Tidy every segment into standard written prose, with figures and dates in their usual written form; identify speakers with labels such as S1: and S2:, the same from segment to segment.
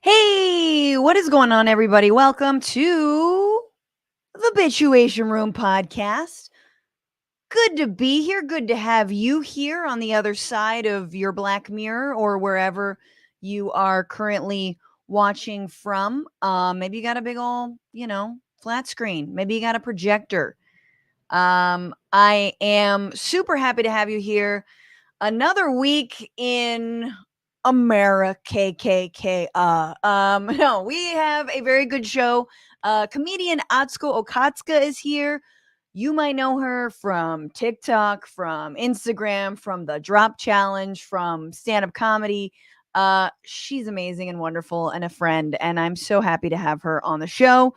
S1: Hey, what is going on, everybody? Welcome to the Bitchuation Room podcast. Good to be here. Good to have you here on the other side of your Black Mirror or wherever you are currently watching from. Maybe you got a big old, flat screen. Maybe you got a projector. I am super happy to have you here. Another week in America, KKK. No, we have a very good show. Comedian Atsuko Okatsuka is here. You might know her from TikTok, from Instagram, from the Drop Challenge, from stand-up comedy. She's amazing and wonderful and a friend, and I'm so happy to have her on the show.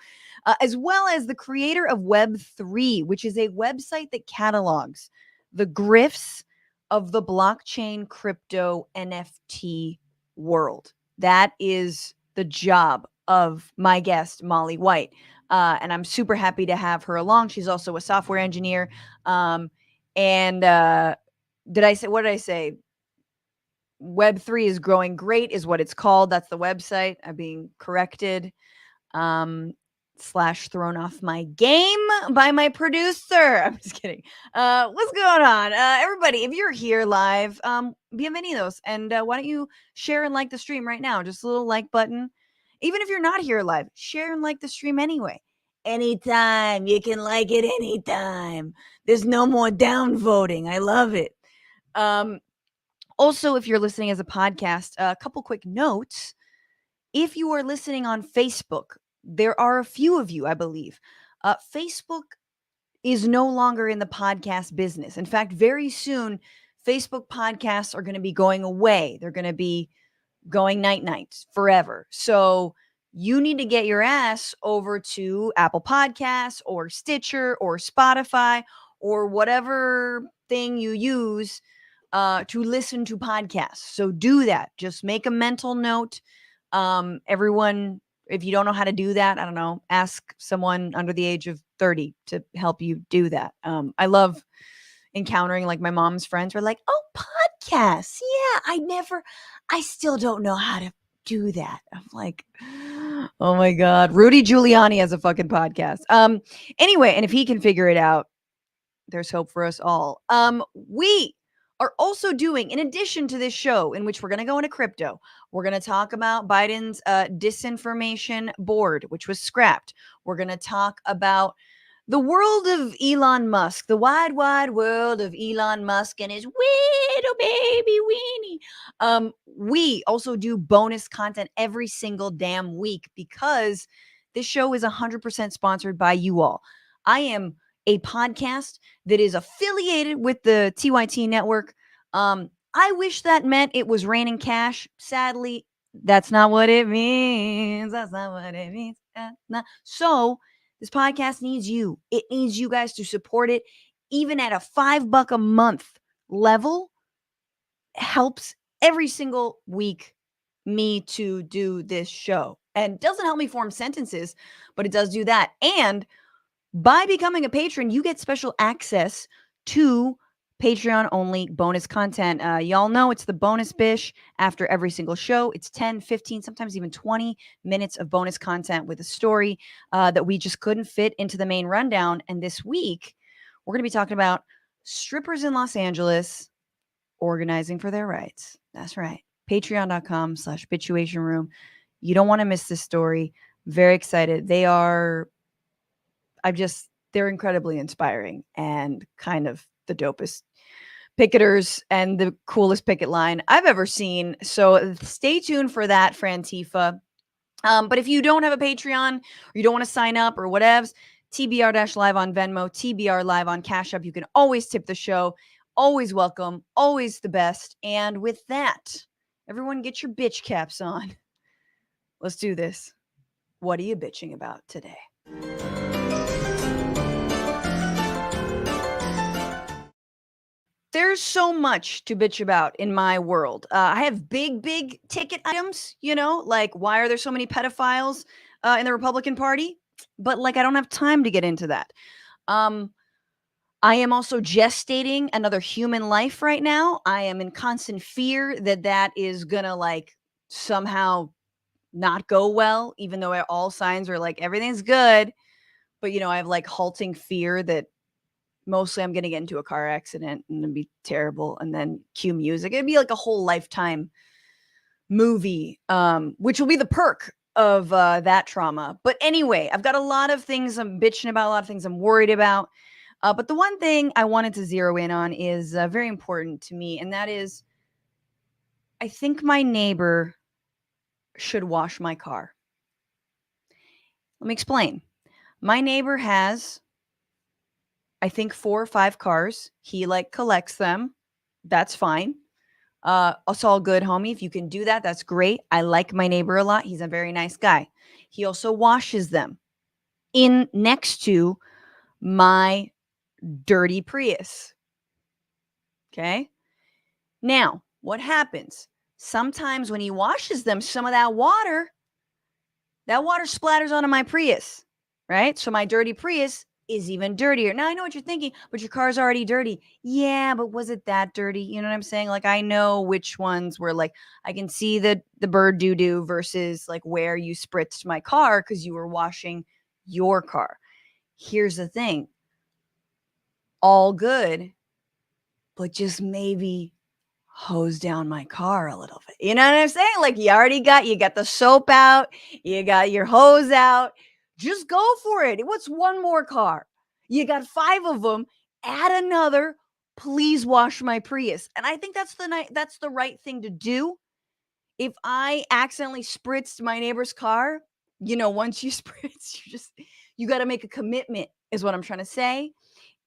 S1: As well as the creator of Web3, which is a website that catalogs the grifts of the blockchain crypto NFT world. That is the job of my guest, Molly White. And I'm super happy to have her along. She's also a software engineer. What did I say? Web3 is growing great is what it's called. That's the website. I'm being corrected. / thrown off my game by my producer. I'm just kidding. What's going on? Everybody, if you're here live, bienvenidos. And why don't you share and like the stream right now? Just a little like button. Even if you're not here live, share and like the stream anyway. Anytime. You can like it anytime. There's no more downvoting. I love it. Also, if you're listening as a podcast, a couple quick notes. If you are listening on Facebook, there are a few of you, I believe. Facebook is no longer in the podcast business. In fact, very soon, Facebook podcasts are going to be going away. They're going to be going night-night forever. So you need to get your ass over to Apple Podcasts or Stitcher or Spotify or whatever thing you use to listen to podcasts. So do that. Just make a mental note. Everyone, if you don't know how to do that, I don't know, ask someone under the age of 30 to help you do that. I love encountering like my mom's friends were like, oh, podcasts. Yeah, I still don't know how to do that. I'm like, oh my God, Rudy Giuliani has a fucking podcast. Anyway, and if he can figure it out, there's hope for us all. We are also doing, in addition to this show in which we're going to go into crypto, we're going to talk about Biden's disinformation board, which was scrapped. We're going to talk about the world of Elon Musk, the wide, wide world of Elon Musk and his little baby weenie. We also do bonus content every single damn week because this show is 100% sponsored by you all. I am a podcast that is affiliated with the TYT network. I wish that meant it was raining cash. Sadly, that's not what it means. That's not what it means. So this podcast needs you. It needs you guys to support it. Even at a $5 a month level, helps every single week me to do this show. And doesn't help me form sentences, but it does do that. And by becoming a patron, you get special access to Patreon-only bonus content. Y'all know it's the bonus bish after every single show. It's 10, 15, sometimes even 20 minutes of bonus content with a story that we just couldn't fit into the main rundown. And this week, we're going to be talking about strippers in Los Angeles organizing for their rights. That's right. Patreon.com/bitchuationroom. You don't want to miss this story. Very excited. They are they're incredibly inspiring and kind of the dopest picketers and the coolest picket line I've ever seen. So stay tuned for that, Frantifa. But if you don't have a Patreon or you don't want to sign up or whatevs, TBR-live on Venmo, TBR live on Cash App. You can always tip the show. Always welcome. Always the best. And with that, everyone get your bitch caps on. Let's do this. What are you bitching about today? There's so much to bitch about in my world. I have big ticket items, like why are there so many pedophiles in the Republican Party? But like, I don't have time to get into that. I am also gestating another human life right now. I am in constant fear that that is gonna like somehow not go well, even though all signs are like everything's good. But I have like halting fear that mostly I'm gonna get into a car accident and it'd be terrible, and then cue music. It'd be like a whole lifetime movie, which will be the perk of that trauma. But anyway, I've got a lot of things I'm bitching about, a lot of things I'm worried about. But the one thing I wanted to zero in on is very important to me, and that is I think my neighbor should wash my car. Let me explain. My neighbor has, I think, 4 or 5 cars. He like collects them. That's fine. It's all good, homie. If you can do that, that's great. I like my neighbor a lot. He's a very nice guy. He also washes them in next to my dirty Prius. Okay. Now, what happens? Sometimes when he washes them, some of that water splatters onto my Prius, right? So my dirty Prius is even dirtier. Now I know what you're thinking, but your car's already dirty. Yeah, but was it that dirty? You know what I'm saying? Like I know which ones were like, I can see the bird doo-doo versus like where you spritzed my car because you were washing your car. Here's the thing. All good, but just maybe hose down my car a little bit. You know what I'm saying? Like you got the soap out, you got your hose out. Just go for it. What's one more car? You got 5 of them. Add another. Please wash my Prius. And I think that's the right thing to do. If I accidentally spritzed my neighbor's car, once you spritz, you got to make a commitment is what I'm trying to say.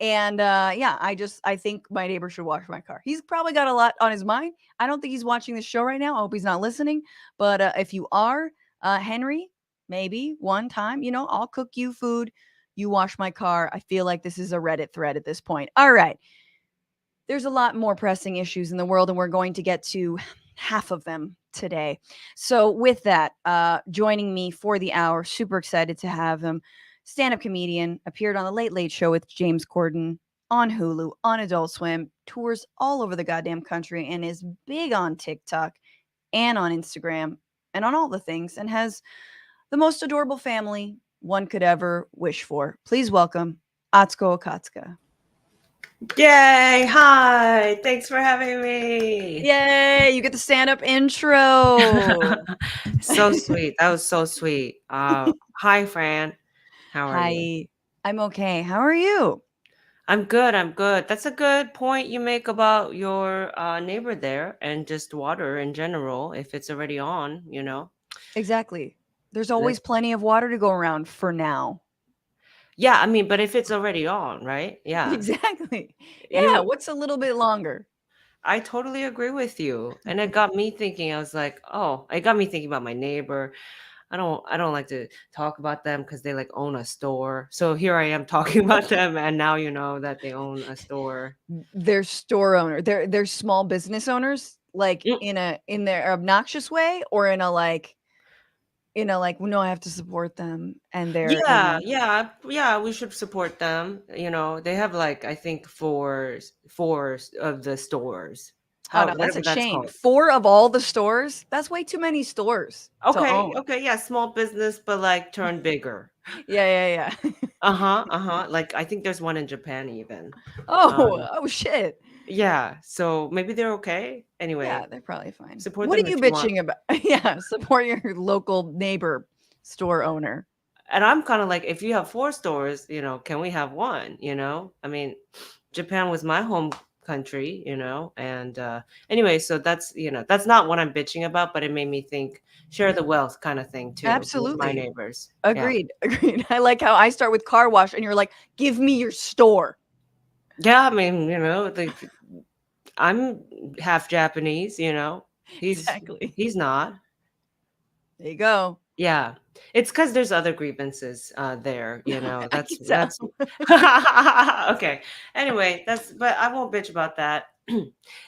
S1: And yeah, I think my neighbor should wash my car. He's probably got a lot on his mind. I don't think he's watching this show right now. I hope he's not listening. But if you are, Henry, maybe one time, I'll cook you food. You wash my car. I feel like this is a Reddit thread at this point. All right. There's a lot more pressing issues in the world, and we're going to get to half of them today. So with that, joining me for the hour, super excited to have him. Stand-up comedian, appeared on the Late Late Show with James Corden, on Hulu, on Adult Swim, tours all over the goddamn country, and is big on TikTok and on Instagram and on all the things, and has the most adorable family one could ever wish for. Please welcome Atsuko Okatsuka.
S2: Yay! Hi! Thanks for having me.
S1: Yay! You get the stand-up intro.
S2: So sweet. That was so sweet. Hi, Fran. How are you?
S1: Hi. I'm okay. How are you?
S2: I'm good. I'm good. That's a good point you make about your neighbor there and just water in general. If it's already on,
S1: Exactly. There's always plenty of water to go around for now.
S2: Yeah, I mean, but if it's already on, right? Yeah.
S1: Exactly. Yeah. What's a little bit longer?
S2: I totally agree with you. And it got me thinking, I was like, oh, it got me thinking about my neighbor. I don't like to talk about them because they like own a store. So here I am talking about them, and now you know that they own a store.
S1: They're store owner. They're small business owners, like
S2: Mm.
S1: in their obnoxious way, or in a like, no, I have to support them, and they're,
S2: Yeah, we should support them. They have like I think four of the stores.
S1: oh
S2: How
S1: no, that's a
S2: whatever that's
S1: chain.
S2: called.
S1: 4 of all the stores. That's way too many stores to
S2: Okay,
S1: own.
S2: okay, yeah, small business, but like turn bigger.
S1: Yeah.
S2: Uh-huh, uh-huh. Like I think there's one in Japan even.
S1: Oh shit.
S2: Yeah, so maybe they're okay.
S1: Yeah,
S2: Anyway,
S1: they're probably fine.
S2: support
S1: What
S2: them
S1: are you
S2: if you want.
S1: bitching about? Yeah, support your local neighbor store owner.
S2: and I'm kind of like, if you have 4 stores, can we have one? I mean, Japan was my home country, and anyway, so that's not what I'm bitching about, but it made me think, share the wealth kind of thing too with my
S1: Absolutely.
S2: neighbors. Yeah.
S1: Agreed. Agreed. I like how I start with car wash and you're like, give me your store.
S2: Yeah, I mean, I'm half Japanese, he's
S1: Exactly.
S2: he's not.
S1: There you go.
S2: Yeah. It's because there's other grievances, there,
S1: I can
S2: that's
S1: tell.
S2: okay. Anyway, but I won't bitch about that.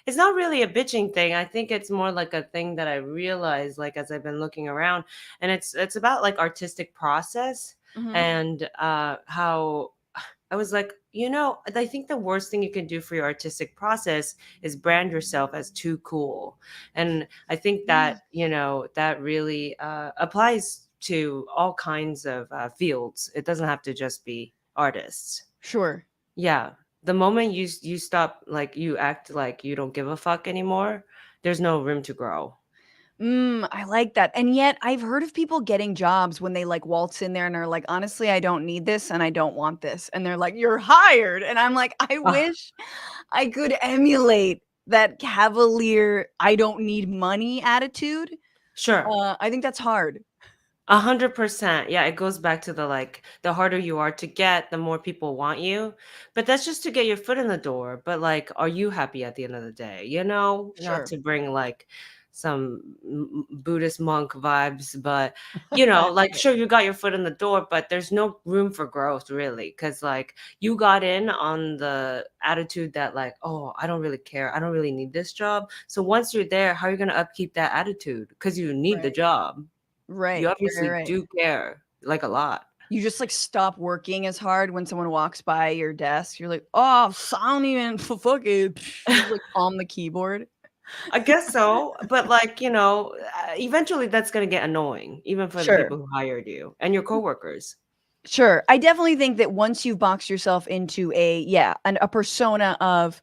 S2: It's not really a bitching thing. I think it's more like a thing that I realize, like, as I've been looking around, and it's about, like, artistic process,
S1: Mhm.
S2: and, how I was like, I think the worst thing you can do for your artistic process is brand yourself as too cool. And I think
S1: Yeah.
S2: that really applies to all kinds of fields. It doesn't have to just be artists.
S1: Sure.
S2: Yeah. The moment you stop, like, you act like you don't give a fuck anymore, there's no room to grow.
S1: I like that. And yet I've heard of people getting jobs when they like waltz in there and are like, honestly, I don't need this and I don't want this. And they're like, you're hired. And I'm like, I
S2: Ah,
S1: wish I could emulate that cavalier, I don't need money attitude.
S2: sure.
S1: I think that's hard.
S2: 100%. Yeah, it goes back to the harder you are to get, the more people want you. But that's just to get your foot in the door. But like, are you happy at the end of the day? Not
S1: Sure.
S2: to bring like some Buddhist monk vibes, but like, sure, you got your foot in the door, but there's no room for growth really. Cause like, you got in on the attitude that, like, oh, I don't really care. I don't really need this job. So once you're there, how are you going to upkeep that attitude? Because you need the
S1: Right.
S2: job. You
S1: Right. Right.
S2: obviously
S1: Right.
S2: do care, like, a lot.
S1: You just like stop working as hard when someone walks by your desk. You're like, oh, I don't even fuck it. Just like on the keyboard.
S2: I guess so, but, like, eventually that's gonna get annoying, even for the
S1: Sure.
S2: people who hired you and your coworkers.
S1: Sure. I definitely think that once you've boxed yourself into a persona of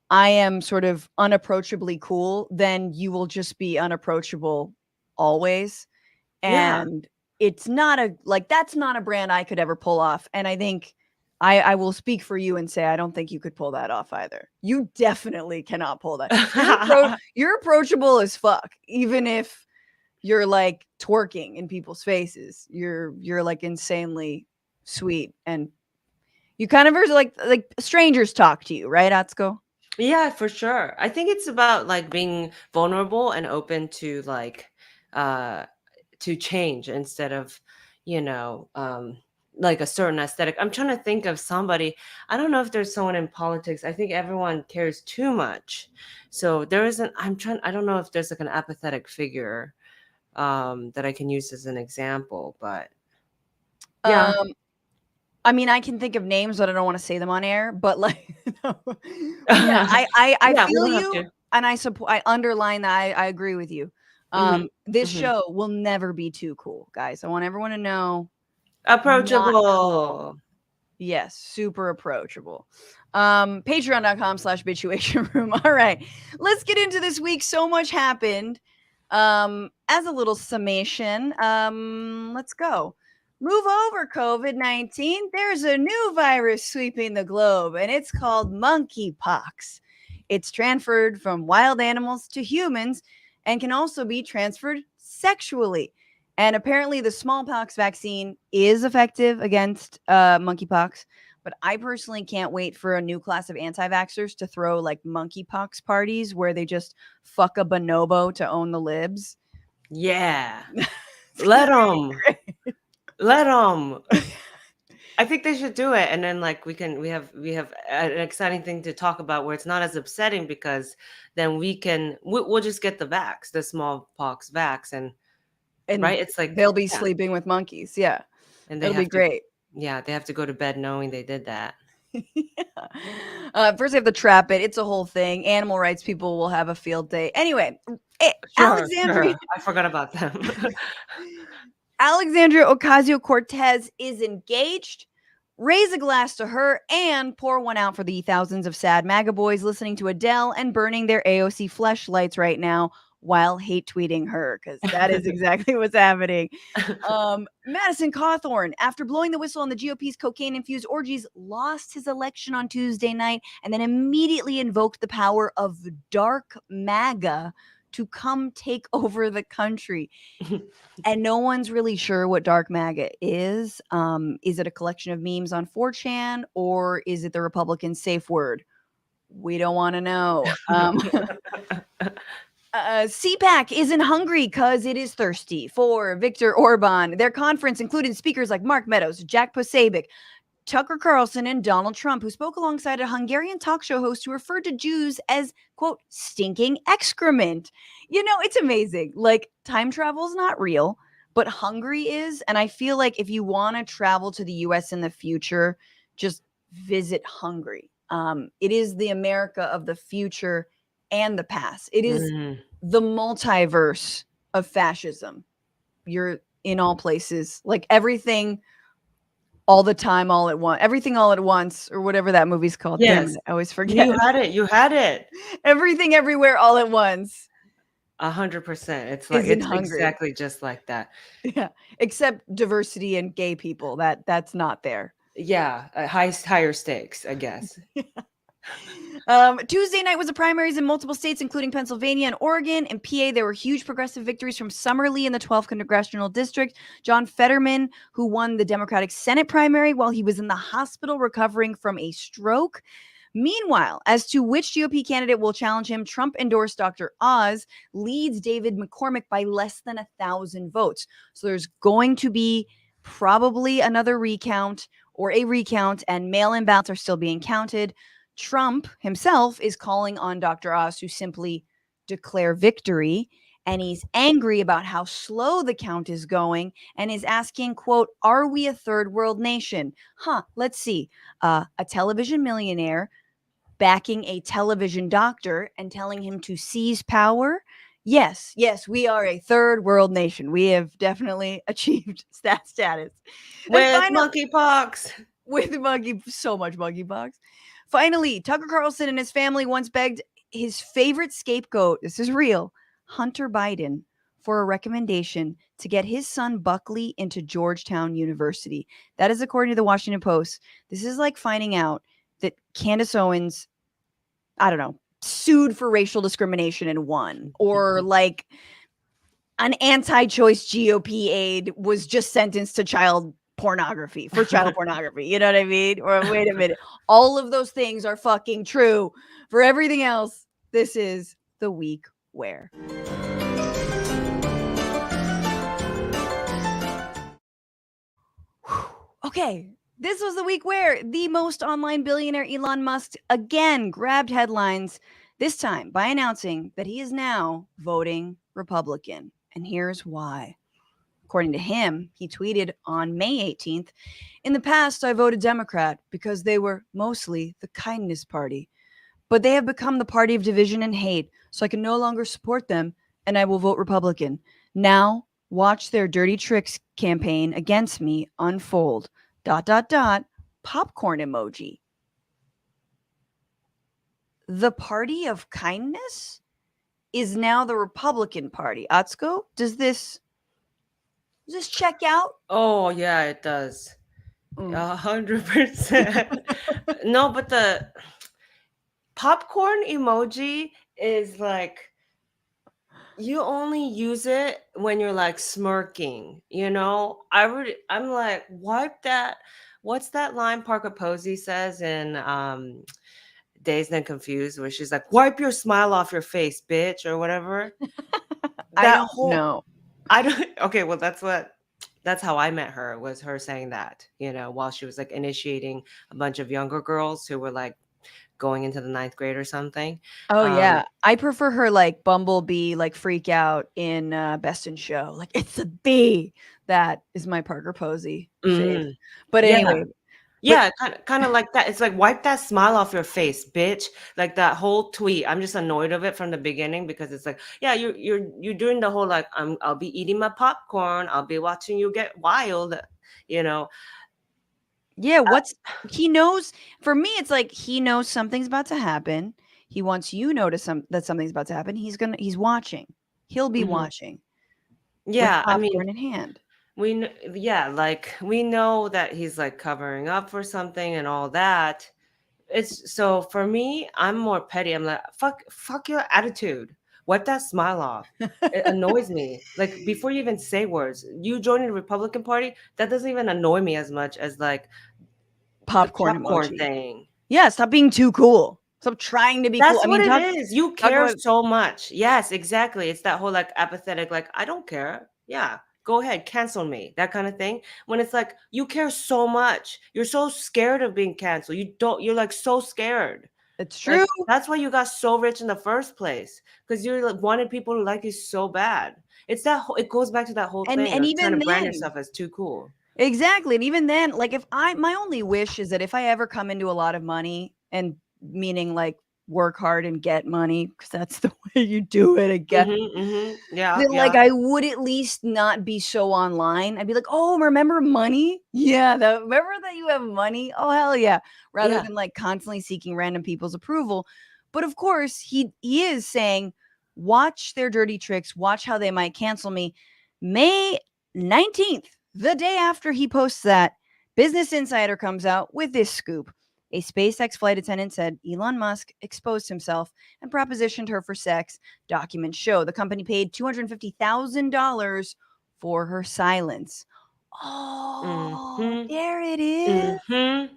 S1: I am sort of unapproachably cool, then you will just be unapproachable always.
S2: Yeah.
S1: And it's not a like that's not a brand I could ever pull off. And I think I will speak for you and say I don't think you could pull that off either. You definitely cannot pull that. You're approachable as fuck, even if you're like twerking in people's faces. You're like insanely sweet and you kind of are like strangers talk to you, right, Atsuko?
S2: Yeah, for sure. I think it's about, like, being vulnerable and open uh to change instead of, you know, um, like a certain aesthetic. I'm trying to think of somebody. I don't know if there's someone in politics. I think everyone cares too much. So there isn't, I don't know if there's like an apathetic figure that I can use as an example, but yeah.
S1: Um I mean, I can think of names, but I don't wanna say them on air, but, like, no. But yeah, I
S2: Yeah, we
S1: feel
S2: don't have
S1: you,
S2: to.
S1: and I underline that, I agree with you.
S2: Hmm.
S1: This
S2: Hmm.
S1: show will never be too cool, guys. I want everyone to know, not cool.
S2: Approachable.
S1: Yes, super approachable. Patreon.com/bitchuation room. All right, let's get into this week. So much happened. As a little summation, let's go. Move over, COVID-19. There's a new virus sweeping the globe, and it's called monkeypox. It's transferred from wild animals to humans and can also be transferred sexually. And apparently, the smallpox vaccine is effective against monkeypox. But I personally can't wait for a new class of anti vaxxers to throw like monkeypox parties where they just fuck a bonobo to own the libs.
S2: Yeah.
S1: It's gonna
S2: Let them.
S1: be great.
S2: Let them. I think they should do it, and then, like, we have an exciting thing to talk about where it's not as upsetting, because then we'll just get the smallpox vax, and
S1: And
S2: right, it's like,
S1: they'll be
S2: yeah,
S1: sleeping with monkeys. Yeah,
S2: and
S1: it'll be great.
S2: they have to go to bed knowing they did that.
S1: Yeah. First, they have to trap it. It's a whole thing. Animal rights people will have a field day. Anyway,
S2: Sure,
S1: Alexandria
S2: sure. I forgot about them.
S1: Alexandria Ocasio Cortez is engaged. Raise a glass to her and pour one out for the thousands of sad MAGA boys listening to Adele and burning their AOC fleshlights right now. while hate tweeting her, because that is exactly what's happening. Madison Cawthorn, after blowing the whistle on the GOP's cocaine-infused orgies, lost his election on Tuesday night and then immediately invoked the power of dark MAGA to come take over the country. And no one's really sure what dark MAGA is. Is it a collection of memes on 4chan, or is it the Republican safe word? We don't want to know. CPAC isn't hungry because it is thirsty for Viktor Orban. Their conference included speakers like Mark Meadows, Jack Posobiec, Tucker Carlson, and Donald Trump, who spoke alongside a Hungarian talk show host who referred to Jews as, quote, stinking excrement. You know, it's amazing. Like, time travel is not real, but Hungary is. And I feel like if you want to travel to the US in the future, just visit Hungary. It is the America of the future and the past. It is the multiverse of fascism. You're in all places, like everything all the time, all at once, everything all at once, or whatever that movie's called. Damn
S2: Yes.
S1: it, I always forget.
S2: You had it.
S1: Everything everywhere all at once
S2: 100%. It's like,
S1: isn't
S2: it's
S1: Hungary.
S2: exactly just like that.
S1: Yeah, except diversity and gay people. That's not there.
S2: Yeah, higher stakes, I guess.
S1: Tuesday night was the primaries in multiple states, including Pennsylvania and Oregon. In PA, there were huge progressive victories from Summerlee in the 12th congressional district. John Fetterman, who won the Democratic Senate primary while he was in the hospital recovering from a stroke. Meanwhile, as to which GOP candidate will challenge him, Trump endorsed Dr. Oz leads David McCormick by less than 1,000 votes. So there's going to be probably another recount or a recount, and mail-in ballots are still being counted. Trump himself is calling on Dr. Oz to simply declare victory, and he's angry about how slow the count is going and is asking, quote, are we a third world nation? Let's see. A television millionaire backing a television doctor and telling him to seize power. Yes, we are a third world nation. We have definitely achieved that status.
S2: With monkeypox.
S1: With so much monkeypox. Finally, Tucker Carlson and his family once begged his favorite scapegoat, this is real, Hunter Biden, for a recommendation to get his son Buckley into Georgetown University. That is according to the Washington Post. This is like finding out that Candace Owens, I don't know, sued for racial discrimination and won, or like an anti-choice GOP aide was just sentenced to child pornography. You know what I mean? Or wait a minute. All of those things are fucking true. For everything else, this is the week where. Okay. This was the week where the most online billionaire Elon Musk again grabbed headlines, this time by announcing that he is now voting Republican. And here's why. According to him, he tweeted on May 18th, in the past, I voted Democrat because they were mostly the kindness party. But they have become the party of division and hate, so I can no longer support them, and I will vote Republican. Now, watch their dirty tricks campaign against me unfold. ... Popcorn emoji. The party of kindness is now the Republican Party. Atsuko, does this check out?
S2: Oh yeah, it does. 100%. No, but the popcorn emoji is like, you only use it when you're like smirking, you know? I'm like, wipe that. What's that line Parker Posey says in Dazed and Confused, where she's like, wipe your smile off your face, bitch, or whatever?
S1: I don't know.
S2: I don't. Okay, well, that's how I met her, was her saying that, you know, while she was like initiating a bunch of younger girls who were like going into the 9th grade or something.
S1: Oh yeah, I prefer her like Bumblebee, like freak out in Best in Show. Like, it's a bee. That is my Parker Posey fave. But anyway.
S2: Yeah, kind of like that. It's like, wipe that smile off your face, bitch. Like that whole tweet. I'm just annoyed of it from the beginning, because it's like, yeah, you're doing the whole like, I'll be eating my popcorn, I'll be watching you get wild, you know.
S1: Yeah, he knows. For me, it's like he knows something's about to happen. He wants you to know that something's about to happen. He's watching. he'll be
S2: Mhm.
S1: watching with
S2: Yeah, I mean,
S1: popcorn in hand.
S2: yeah, like we know that he's like covering up for something and all that. It's so for me, I'm more petty. I'm like, fuck your attitude. Wipe that smile off. It annoys me. Like before you even say words, you joining the Republican Party, that doesn't even annoy me as much as like the
S1: Popcorn
S2: popcorn
S1: emoji.
S2: thing.
S1: Yeah, stop being too cool. Stop trying to be cool.
S2: That's
S1: I
S2: what
S1: mean,
S2: it
S1: talk
S2: is. You
S1: talk
S2: care
S1: about
S2: so much. Yes, exactly. It's that whole like apathetic, like, I don't care. Yeah, go ahead, cancel me. That kind of thing. When it's like, you care so much. You're so scared of being canceled. You're like so scared.
S1: it's true.
S2: Like, that's why you got so rich in the first place. Because you like, wanted people to like you so bad. It's that whole, it goes back to that whole thing
S1: And
S2: of trying
S1: even
S2: to brand
S1: then,
S2: yourself as too cool.
S1: exactly. And even then, like if my only wish is that if I ever come into a lot of money, and meaning like work hard and get money, because that's the way you do it, I guess.
S2: Yeah,
S1: Then like
S2: yeah.
S1: I would at least not be so online. I'd be like, "Oh, remember money? Yeah, remember that you have money? Oh, hell yeah." Rather
S2: Yeah.
S1: than like constantly seeking random people's approval. But of course, he is saying, "Watch their dirty tricks, watch how they might cancel me." May 19th, the day after he posts that, Business Insider comes out with this scoop. A SpaceX flight attendant said Elon Musk exposed himself and propositioned her for sex. Documents show the company paid $250,000 for her silence. Oh,
S2: Mm-hmm.
S1: there it is.
S2: Mm-hmm.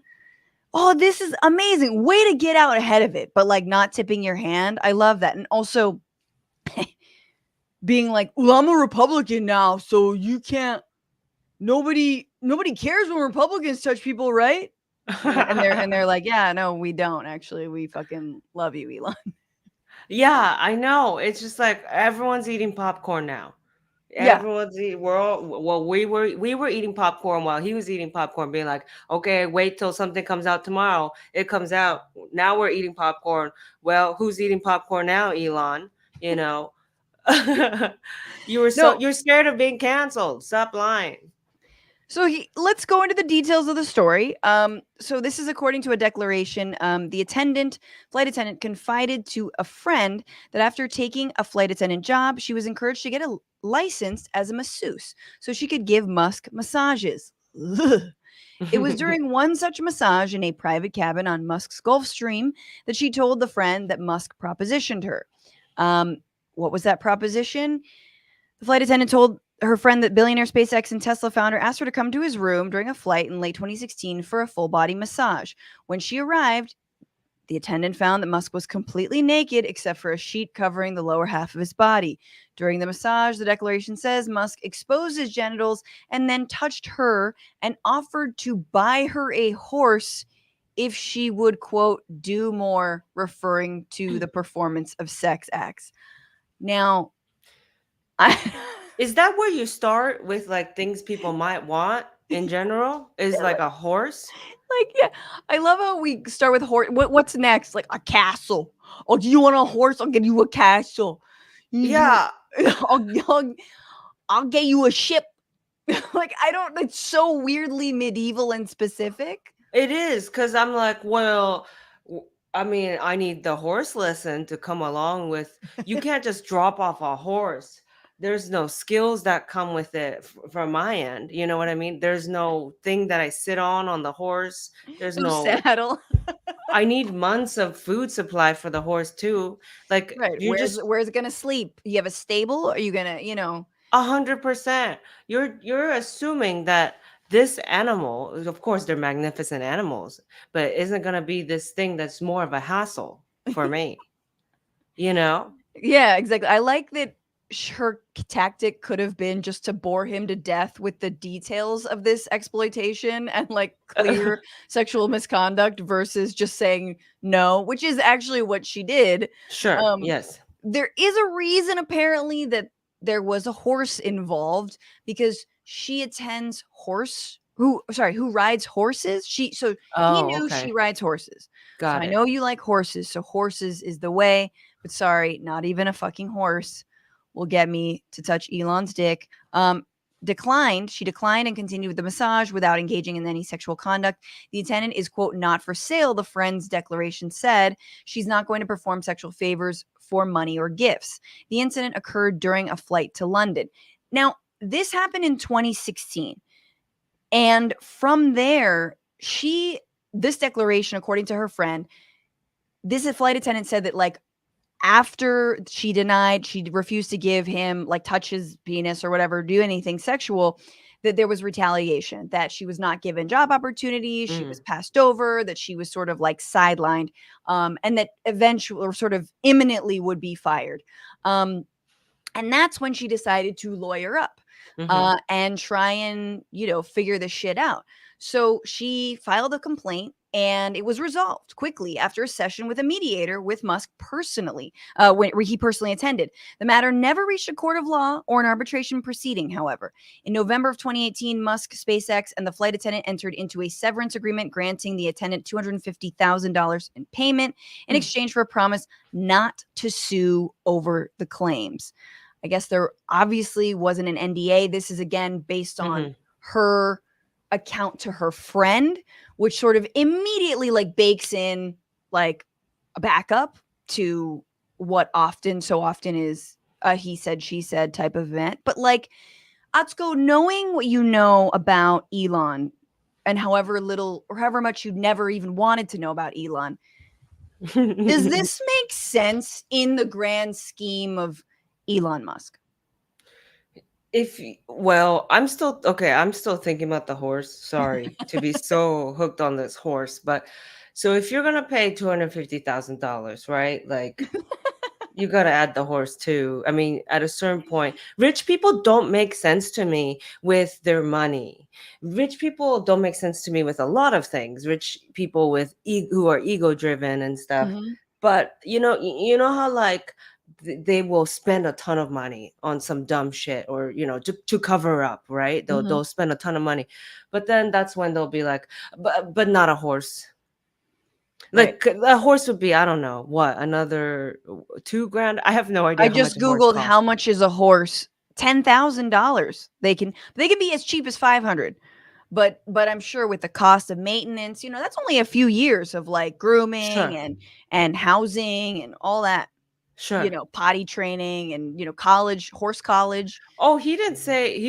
S1: Oh, this is amazing. Way to get out ahead of it, but like not tipping your hand. I love that. And also being like, well, I'm a Republican now, so you can't nobody cares when Republicans touch people, right? And they're like, yeah, no, we don't actually. We fucking love you, Elon.
S2: Yeah, I know. It's just like everyone's eating popcorn now.
S1: Yeah.
S2: Everyone's eating. We're all well. We were eating popcorn while he was eating popcorn, being like, "Okay, wait till something comes out tomorrow. It comes out now. We're eating popcorn. Well, who's eating popcorn now, Elon? You know,
S1: No,
S2: you're scared of being canceled. Stop lying."
S1: so let's go into the details of the story. So this is according to a declaration. The flight attendant, confided to a friend that after taking a flight attendant job, she was encouraged to get licensed as a masseuse so she could give Musk massages. Ugh. It was during one such massage in a private cabin on Musk's Gulfstream that she told the friend that Musk propositioned her. Um, what was that proposition? The flight attendant told her friend that billionaire SpaceX and Tesla founder asked her to come to his room during a flight in late 2016 for a full body massage. When she arrived, the attendant found that Musk was completely naked except for a sheet covering the lower half of his body. During the massage, the declaration says Musk exposed his genitals and then touched her and offered to buy her a horse if she would, quote, do more, referring to the performance of sex acts. Now, I.
S2: Is that where you start with like things people might want in general? Is like a horse?
S1: Like, yeah, I love how we start with horse. What's next? Like a castle. Oh, do you want a horse? I'll get you a castle. You,
S2: Yeah,
S1: I'll, I'll, I'll get you a ship. Like, I don't. It's so weirdly medieval and specific.
S2: it is because I'm like, well, I mean, I need the horse lesson to come along with. You can't just drop off a horse. There's no skills that come with it from my end. You know what I mean? There's no thing that I sit on the horse. There's
S1: No
S2: no.
S1: saddle.
S2: I need months of food supply for the horse too. Like
S1: Right.
S2: you just
S1: Where's it gonna sleep? You have a stable? Or are you gonna,
S2: 100%. You're assuming that this animal, of course, they're magnificent animals, but isn't going to be this thing that's more of a hassle for me. You know?
S1: Yeah, exactly. I like that her tactic could have been just to bore him to death with the details of this exploitation and like clear sexual misconduct versus just saying no, which is actually what she did.
S2: Sure.
S1: Um,
S2: Yes.
S1: there is a reason apparently that there was a horse involved because she attends who rides horses. He
S2: Oh,
S1: knew she
S2: okay.
S1: rides horses. So
S2: Got
S1: I
S2: it.
S1: know you like horses, so horses is the way. But sorry, not even a fucking horse will get me to touch Elon's dick. She declined and continued with the massage without engaging in any sexual conduct. The attendant is, quote, not for sale, the friend's declaration said. She's not going to perform sexual favors for money or gifts. The incident occurred during a flight to London. Now, this happened in 2016. And from there, this declaration, according to her friend, this flight attendant said that, like, after she refused to give him, like, touch his penis or whatever, do anything sexual, that there was retaliation, that she was not given job opportunities, she was
S2: Mm.
S1: passed over, that she was sort of like sidelined, and that eventually, or sort of imminently, would be fired. And that's when she decided to lawyer up,
S2: Mhm.
S1: and try and, figure this shit out. So she filed a complaint, and it was resolved quickly after a session with a mediator with Musk personally, where he personally attended. The matter never reached a court of law or an arbitration proceeding, however. In November of 2018, Musk, SpaceX, and the flight attendant entered into a severance agreement granting the attendant $250,000 in payment in
S2: Mm.
S1: exchange for a promise not to sue over the claims. I guess there obviously wasn't an NDA. This is, again, based on
S2: Mhm.
S1: her account to her friend, which sort of immediately, like, bakes in, like, a backup to what so often is a he said, she said type of event. But, like, Atsuko, knowing what you know about Elon, and however little or however much you never even wanted to know about Elon, does this make sense in the grand scheme of Elon Musk?
S2: Well, I'm still thinking about the horse. Sorry to be so hooked on this horse, but so if you're gonna pay $250,000, right? Like, you gotta add the horse too. I mean, at a certain point, rich people don't make sense to me with their money. Rich people don't make sense to me with a lot of things. Rich people who are ego driven and stuff.
S1: Mhm,
S2: But you know how, like, they will spend a ton of money on some dumb shit, or to cover up, right? They'll
S1: mhm.
S2: they'll spend a ton of money, but then that's when they'll be like, but not a horse.
S1: Right.
S2: Like, a horse would be, I don't know, what, another 2 grand? I have no
S1: I
S2: idea how much
S1: just
S2: a horse
S1: Googled how
S2: costs.
S1: much is a horse. $10,000. They can be as cheap as 500. But I'm sure with the cost of maintenance, that's only a few years of, like, grooming
S2: Sure,
S1: and housing and all that,
S2: sure.
S1: potty training and, college, horse college.
S2: Oh, he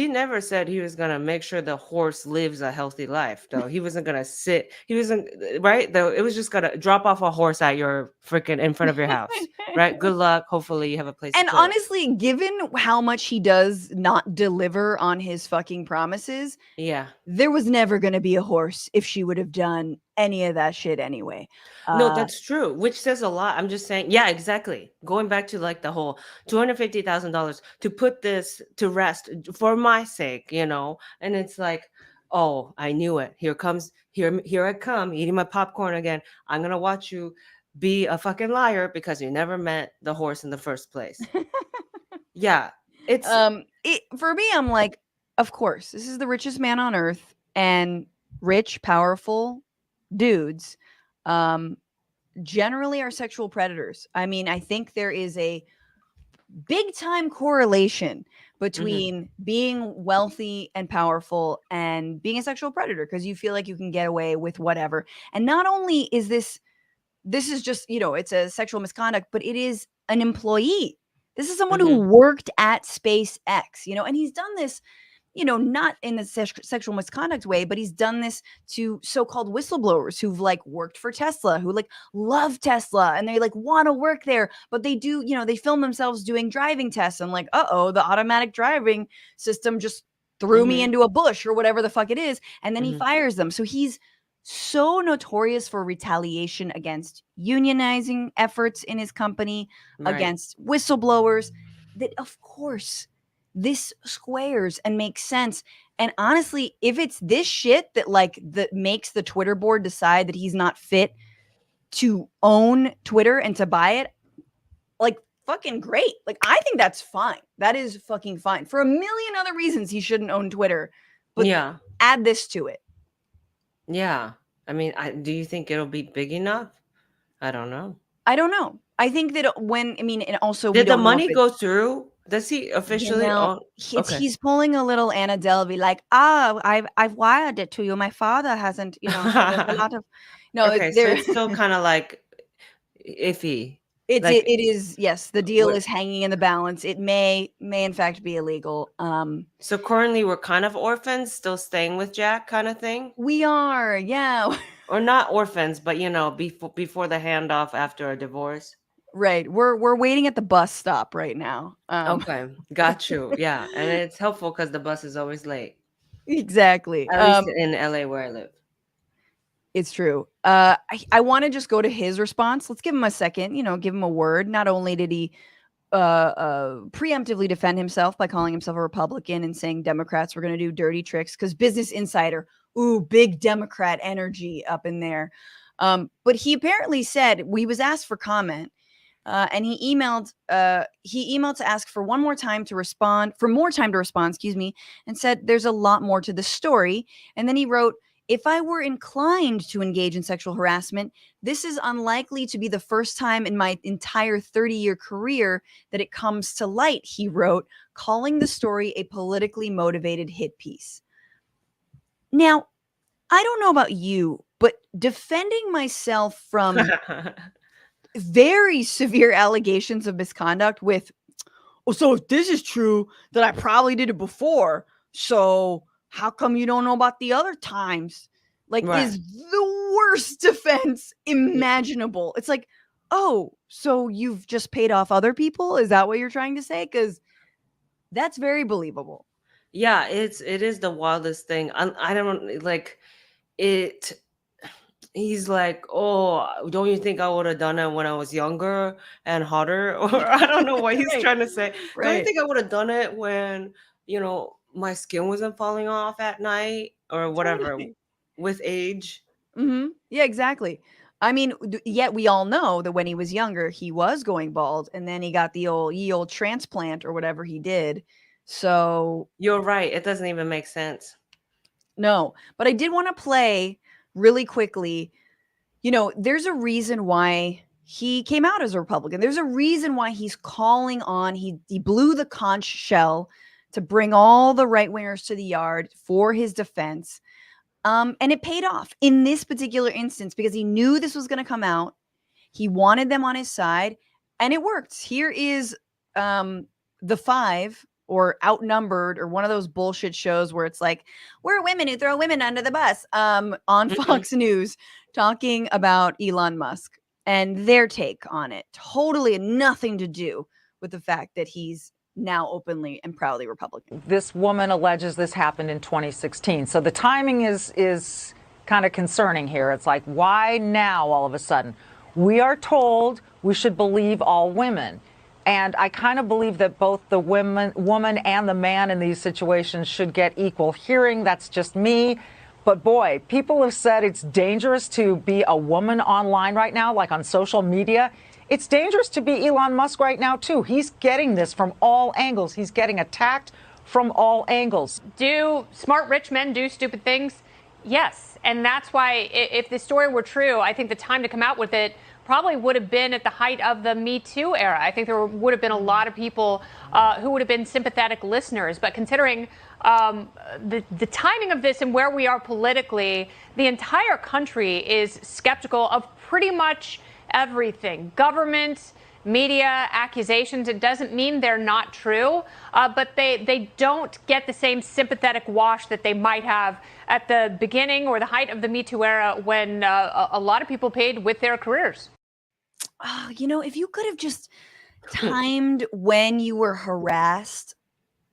S2: never said he was gonna make sure the horse lives a healthy life, though. He wasn't gonna sit, he wasn't, right? Though it was just gonna drop off a horse at your freaking in front of your house, right? Good luck. Hopefully you have a place to
S1: And
S2: put it.
S1: honestly, given how much he does not deliver on his fucking promises,
S2: Yeah.
S1: there was never gonna be a horse if she would have done any of that shit anyway.
S2: No,
S1: Uh,
S2: that's true, which says a lot. I'm just saying, yeah, exactly. Going back to, like, the whole $250,000 to put this to rest for my sake, and it's like, oh, I knew it. Here I come, eating my popcorn again. I'm gonna watch you be a fucking liar because you never met the horse in the first place. Yeah, it's
S1: for me, I'm like, of course, this is the richest man on earth, and rich, powerful dudes, um, generally are sexual predators. I mean, I think there is a big time correlation
S2: mhm,
S1: between being wealthy and powerful and being a sexual predator, because you feel like you can get away with whatever. And not only is this is just, it's a sexual misconduct, but it is an employee. This is someone who
S2: mhm,
S1: worked at SpaceX, and he's done this, not in a sexual misconduct way, but he's done this to so-called whistleblowers who've, like, worked for Tesla, who, like, love Tesla and they, like, want to work there, but they do, they film themselves doing driving tests and, like, uh-oh, the automatic driving system just threw me
S2: mhm,
S1: into a bush or whatever the fuck it is, and then he
S2: mhm.
S1: fires them. So he's so notorious for retaliation against unionizing efforts in his company,
S2: Right.
S1: against whistleblowers, that of course this squares and makes sense. And honestly, if it's this shit that, like, that makes the Twitter board decide that he's not fit to own Twitter and to buy it, like, fucking great. Like, I think that's fine. That is fucking fine. For a million other reasons he shouldn't own Twitter, but
S2: Yeah,
S1: add this to it.
S2: yeah. I mean, do you think it'll be big enough? I don't know.
S1: I don't know. I think that when I mean, and also we
S2: Did the
S1: don't know if
S2: money
S1: it's
S2: go through? Does he
S1: You
S2: officially
S1: know,
S2: own? Okay.
S1: he's pulling a little Anna Delvey, like, "Ah, I've wired it to you. My father hasn't, so there's a lot of." No,
S2: Okay, so
S1: there
S2: it's still kind of like iffy. Like,
S1: it is, yes, the deal
S2: what?
S1: is hanging in the balance. It may in fact be illegal.
S2: So currently we're kind of orphans, still staying with Jack, kind of thing,
S1: We are, yeah.
S2: or not orphans, but before the handoff after a divorce.
S1: Right. We're waiting at the bus stop right now.
S2: Okay, got you. Yeah, and it's helpful because the bus is always late,
S1: Exactly.
S2: at least in LA where I live.
S1: It's true. I wanna just go to his response. Let's give him a second, give him a word. Not only did he, preemptively defend himself by calling himself a Republican and saying Democrats were gonna do dirty tricks, because Business Insider, ooh, big Democrat energy up in there. But he apparently said, we was asked for comment, and he emailed to ask for one more time to respond, for more time to respond, excuse me, and said there's a lot more to the story. And then he wrote, if I were inclined to engage in sexual harassment, this is unlikely to be the first time in my entire 30-year career that it comes to light, he wrote, calling the story a politically motivated hit piece. Now, I don't know about you, but defending myself from very severe allegations of misconduct with, "Oh, so if this is true, then I probably did it before. So how come you don't know about the other times?" Like,
S2: Right.
S1: is the worst defense imaginable. It's like, "Oh, so you've just paid off other people? Is that what you're trying to say?" Because that's very believable.
S2: Yeah, it is the wildest thing. I don't like it. He's like, "Oh, don't you think I would have done it when I was younger and hotter?" Or I don't know what he's
S1: Right,
S2: trying to say. "Don't you
S1: right.
S2: think I would have done it when, my skin wasn't falling off at night or whatever
S1: Totally.
S2: with age?"
S1: Mhm. Yeah, exactly. I mean, yet we all know that when he was younger, he was going bald, and then he got the old transplant or whatever he did. So,
S2: You're right. It doesn't even make sense.
S1: no. But I did wanna play really quickly, there's a reason why he came out as a Republican. There's a reason why he's calling on he blew the conch shell to bring all the right wingers to the yard for his defense. And it paid off in this particular instance because he knew this was going to come out. He wanted them on his side, and it worked. Here is the five, or Outnumbered, or one of those bullshit shows where it's like, we're women who throw women under the bus, on
S2: Mhm.
S1: Fox News, talking about Elon Musk and their take on it. Totally nothing to do with the fact that he's now openly and proudly Republican.
S3: This woman alleges this happened in 2016. So the timing is kind of concerning here. It's like, why now all of a sudden? We are told we should believe all women. And I kind of believe that both the woman and the man in these situations should get equal hearing. That's just me. But boy, people have said it's dangerous to be a woman online right now, like on social media. It's dangerous to be Elon Musk right now, too. He's getting this from all angles. He's getting attacked from all angles.
S4: Do smart rich men do stupid things? Yes. And that's why, if this story were true, I think the time to come out with it probably would have been at the height of the Me Too era. I think there would have been a lot of people who would have been sympathetic listeners. But considering the timing of this and where we are politically, the entire country is skeptical of pretty much everything. Government, media, accusations. It doesn't mean they're not true, but they don't get the same sympathetic wash that they might have at the beginning or the height of the Me Too era, when a lot of people paid with their careers.
S1: Oh, if you could have just timed when you were harassed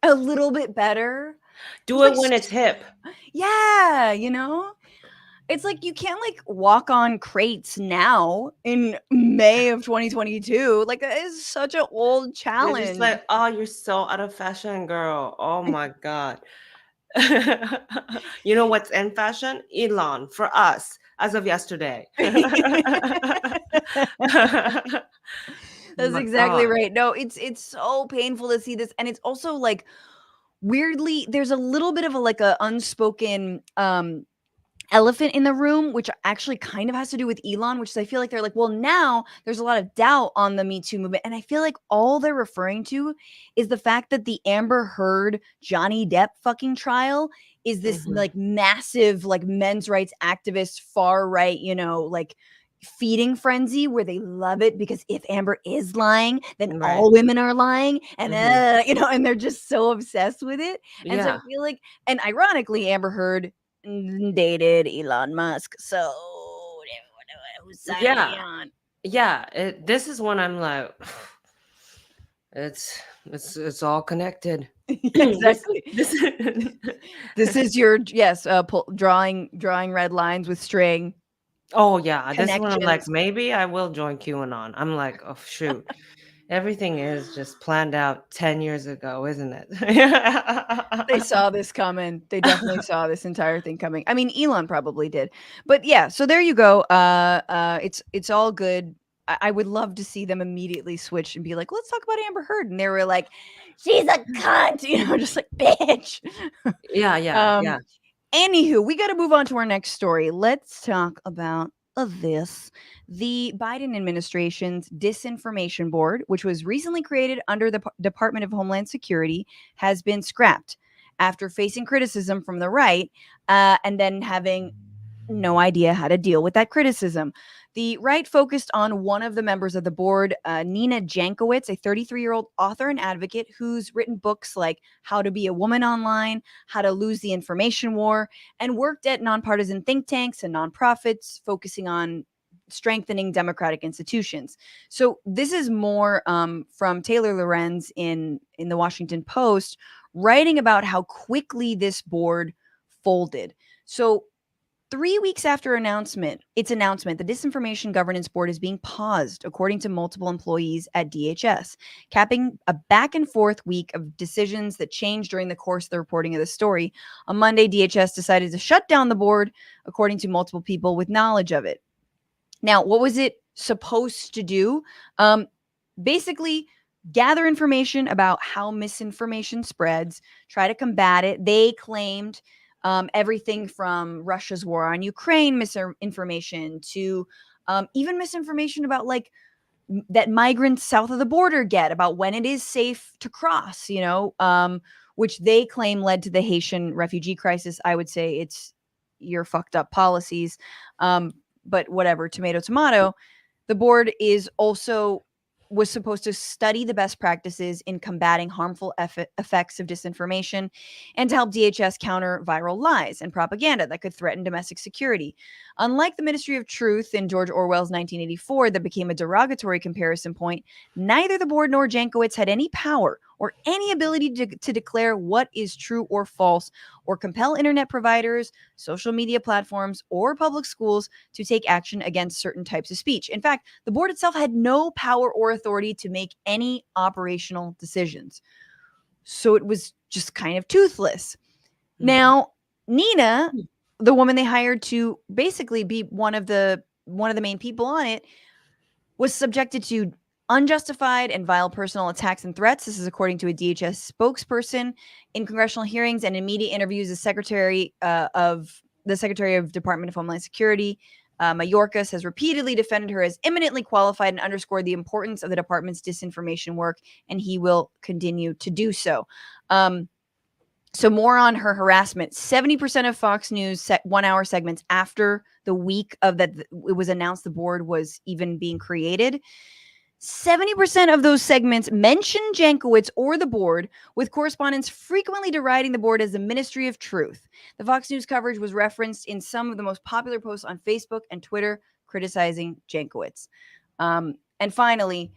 S1: a little bit better.
S2: Do
S1: It's
S2: it
S1: like,
S2: when it's hip.
S1: yeah, it's like you can't like walk on crates now in May of 2022. Like, that is such an old
S2: They're just
S1: challenge.
S2: like, "Oh, you're so out of fashion, girl. Oh my God." You know what's in fashion? Elon for us as of yesterday.
S1: That's
S2: My
S1: exactly
S2: God.
S1: right. No, it's so painful to see this, and it's also like weirdly there's a little bit of a unspoken elephant in the room, which actually kind of has to do with Elon, which is I feel like they're like, well, now there's a lot of doubt on the Me Too movement. And I feel like all they're referring to is the fact that the Amber Heard Johnny Depp fucking trial is this like massive, like men's rights activist, far right, like feeding frenzy where they love it because if Amber is lying, then
S2: Right.
S1: all women are lying. And, and they're just so obsessed with it. And so I
S2: Yeah.
S1: feel like, and ironically, Amber Heard dated Elon Musk. So whose side are we
S2: Yeah.
S1: on?
S2: Yeah. This is when I'm like, it's all connected.
S1: Exactly.
S2: This
S1: This is your drawing red lines with string
S2: Oh yeah, this is when I'm like,
S1: connections.
S2: maybe I will join QAnon. I'm like, oh shoot. Everything is just planned out 10 years ago, isn't it?
S1: They saw this coming. They definitely saw this entire thing coming. I mean, Elon probably did. But yeah, so there you go. It's all good. I would love to see them immediately switch and be like, let's talk about Amber Heard. And they were like, she's a cunt, just like, bitch.
S2: Yeah.
S1: Anywho, we got to move on to our next story. Let's talk about this. The Biden administration's Disinformation Board, which was recently created under the Department of Homeland Security, has been scrapped after facing criticism from the right and then having no idea how to deal with that criticism. The right focused on one of the members of the board, Nina Jankowicz, a 33-year-old author and advocate who's written books like How to Be a Woman Online, How to Lose the Information War, and worked at nonpartisan think tanks and nonprofits focusing on strengthening democratic institutions. So this is more from Taylor Lorenz in the Washington Post, writing about how quickly this board folded. So 3 weeks after its announcement, the Disinformation Governance Board is being paused, according to multiple employees at DHS, capping a back and forth week of decisions that changed during the course of the reporting of the story. On Monday, DHS decided to shut down the board, according to multiple people with knowledge of it. Now, what was it supposed to do? Basically, gather information about how misinformation spreads, try to combat it. They claimed everything from Russia's war on Ukraine misinformation to even misinformation about like that migrants south of the border get about when it is safe to cross, which they claim led to the Haitian refugee crisis. I would say it's your fucked up policies. But whatever, tomato, tomato. The board was supposed to study the best practices in combating harmful effects of disinformation and to help DHS counter viral lies and propaganda that could threaten domestic security. Unlike the Ministry of Truth in George Orwell's 1984 that became a derogatory comparison point, neither the board nor Jankowicz had any power or any ability to declare what is true or false or compel internet providers, social media platforms, or public schools to take action against certain types of speech. In fact, the board itself had no power or authority to make any operational decisions. So it was just kind of toothless. Now, Nina, the woman they hired to basically be one of the main people on it, was subjected to unjustified and vile personal attacks and threats. This is according to a DHS spokesperson. In congressional hearings and in media interviews, the Secretary of Department of Homeland Security, Mayorkas, has repeatedly defended her as eminently qualified and underscored the importance of the department's disinformation work, and he will continue to do so. So more on her harassment. 70% of Fox News 1 hour segments after the week of that it was announced the board was even being created, 70% of those segments mention Jankowicz or the board, with correspondents frequently deriding the board as the Ministry of Truth. The Fox News coverage was referenced in some of the most popular posts on Facebook and Twitter criticizing Jankowicz. And finally,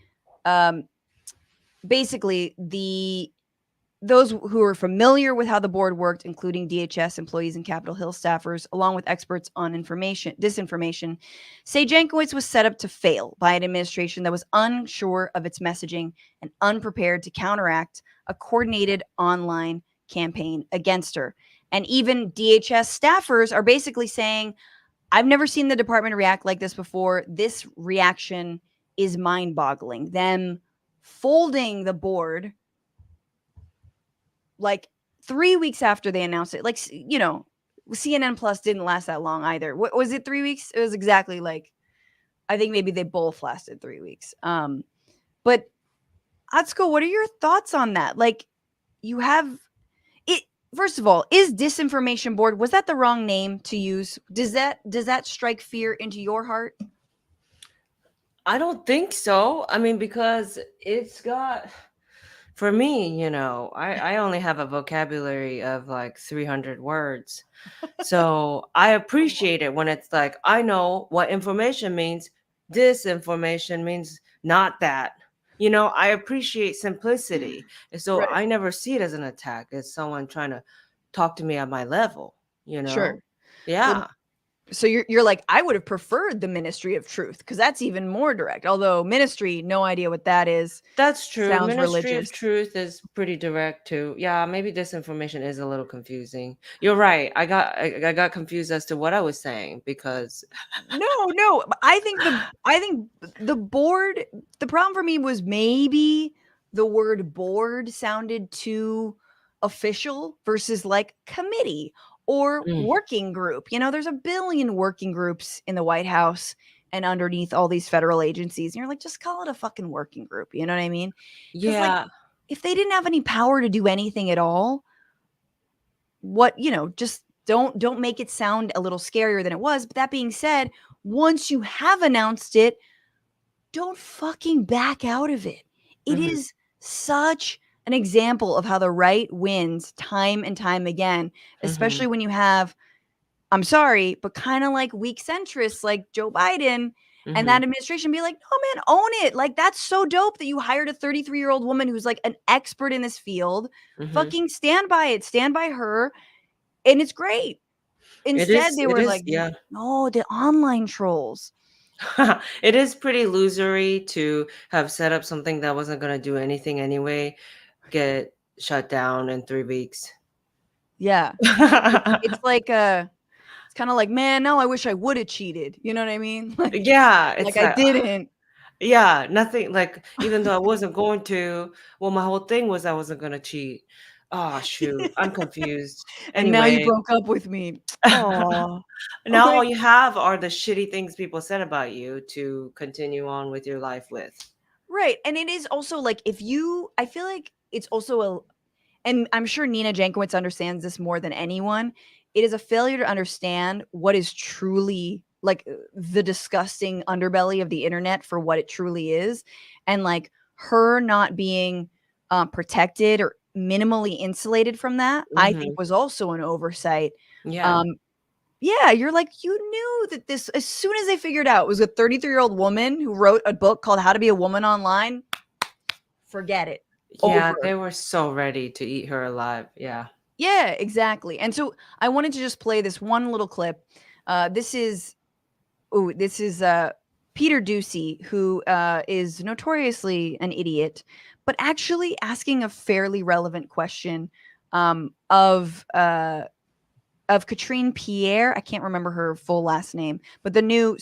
S1: basically, those who are familiar with how the board worked, including DHS employees and Capitol Hill staffers, along with experts on disinformation, say Jankowicz was set up to fail by an administration that was unsure of its messaging and unprepared to counteract a coordinated online campaign against her. And even DHS staffers are basically saying, I've never seen the department react like this before. This reaction is mind-boggling. Them folding the board like 3 weeks after they announced it, like, CNN Plus didn't last that long either. What was it? 3 weeks? It was exactly like, I think maybe they both lasted 3 weeks. But Atsuko, what are your thoughts on that? Like, you have it. First of all, is disinformation board, was that the wrong name to use? Does that strike fear into your heart?
S2: I don't think so. I mean, because it's got, for me, I only have a vocabulary of like 300 words. So I appreciate it when it's like, I know what information means. Disinformation means not that. I appreciate simplicity. And so
S1: Right.
S2: I never see it as an attack, as someone trying to talk to me at my level,
S1: Sure.
S2: Yeah.
S1: So you're like, I would have preferred the Ministry of Truth, because that's even more direct. Although ministry, no idea what that is.
S2: That's true.
S1: Sounds
S2: Ministry
S1: religious.
S2: of Truth is pretty direct too. Yeah, maybe disinformation is a little confusing. You're right. I got confused as to what I was saying because
S1: No. I think the board. The problem for me was maybe the word board sounded too official versus like committee or
S2: Mm,
S1: working group. There's a billion working groups in the White House and underneath all these federal agencies, and you're like, just call it a fucking working group. You know what I mean? Because like,
S2: yeah,
S1: if they didn't have any power to do anything at all, just don't make it sound a little scarier than it was. But that being said, once you have announced it, don't fucking back out of it. It
S2: mhm,
S1: is such an example of how the right wins time and time again, especially
S2: mhm,
S1: when you have, I'm sorry, but kind of like weak centrists like Joe Biden and
S2: mhm,
S1: that administration be like, no, man, own it. Like, that's so dope that you hired a 33-year-old woman who's like an expert in this field.
S2: mhm.
S1: Fucking stand by it. Stand by her. And it's great.
S2: It
S1: Instead,
S2: is.
S1: they
S2: It
S1: were
S2: is.
S1: like,
S2: Yeah.
S1: no, the online trolls.
S2: It is pretty losery to have set up something that wasn't going to do anything anyway, get shut down in 3 weeks.
S1: Yeah. It's like, it's kind of like, man, no, I wish I would have cheated. You know what I mean?
S2: Yeah,
S1: Like
S2: it's
S1: I
S2: like,
S1: didn't.
S2: yeah, nothing like, even though I wasn't going to, well, my whole thing was I wasn't going to cheat. Oh, shoot. I'm confused.
S1: And now you
S2: Anyway,
S1: broke up with me. Oh,
S2: now all
S1: like,
S2: you have are the shitty things people said about you to continue on with your life with.
S1: right. And it is also like, I feel like it's also and I'm sure Nina Jankowicz understands this more than anyone. It is a failure to understand what is truly like the disgusting underbelly of the internet for what it truly is. And like her not being protected or minimally insulated from that, I think
S2: Hmm.
S1: was also an oversight.
S2: Yeah.
S1: Um, yeah, you're like, you knew that this, as soon as they figured out it was a 33-year-old woman who wrote a book called How to Be a Woman Online, forget it.
S2: Yeah,
S1: Over.
S2: they were so ready to eat her alive. Yeah.
S1: Yeah, exactly. And so I wanted to just play this one little clip. This is Peter Ducey, who is notoriously an idiot, but actually asking a fairly relevant question of Katrine Pierre. I can't remember her full last name, but the new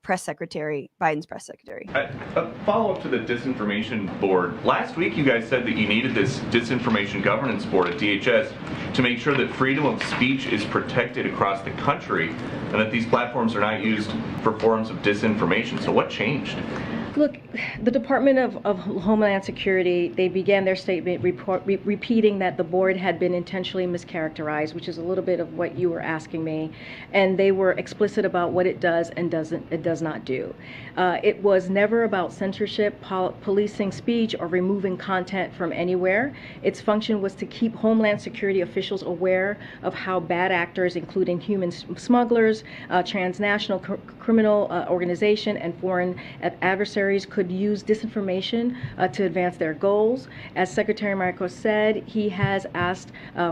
S1: press secretary, Biden's press secretary.
S5: A follow-up to the disinformation board. Last week, you guys said that you needed this disinformation governance board at DHS to make sure that freedom of speech is protected across the country and that these platforms are not used for forms of disinformation. So what changed?
S6: Look, the Department of Homeland Security, they began their statement repeating that the board had been intentionally mischaracterized, which is a little bit of what you were asking me, and they were explicit about what it does and does not do. It was never about censorship, policing speech, or removing content from anywhere. Its function was to keep Homeland Security officials aware of how bad actors, including human smugglers, transnational criminal organization, and foreign adversaries could use disinformation to advance their goals. As Secretary Marcos said, he has asked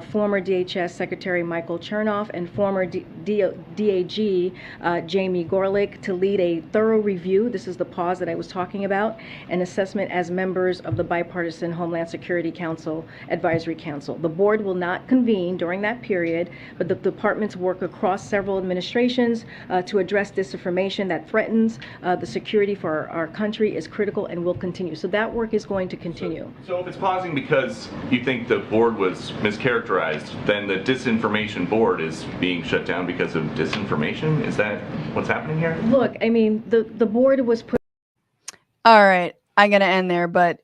S6: former DHS Secretary Michael Chernoff and former DAG Jamie Gorelick to lead a thorough review. This is the pause that I was talking about, an assessment as members of the Bipartisan Homeland Security Council Advisory Council. The board will not convene during that period, but the departments work across several administrations to address disinformation that threatens the security for our country country is critical and will continue. So that work is going to continue.
S5: So if it's pausing because you think the board was mischaracterized, then the disinformation board is being shut down because of disinformation? Is that what's happening here?
S6: Look, I mean, the board was put.
S1: All right, I'm going to end there, but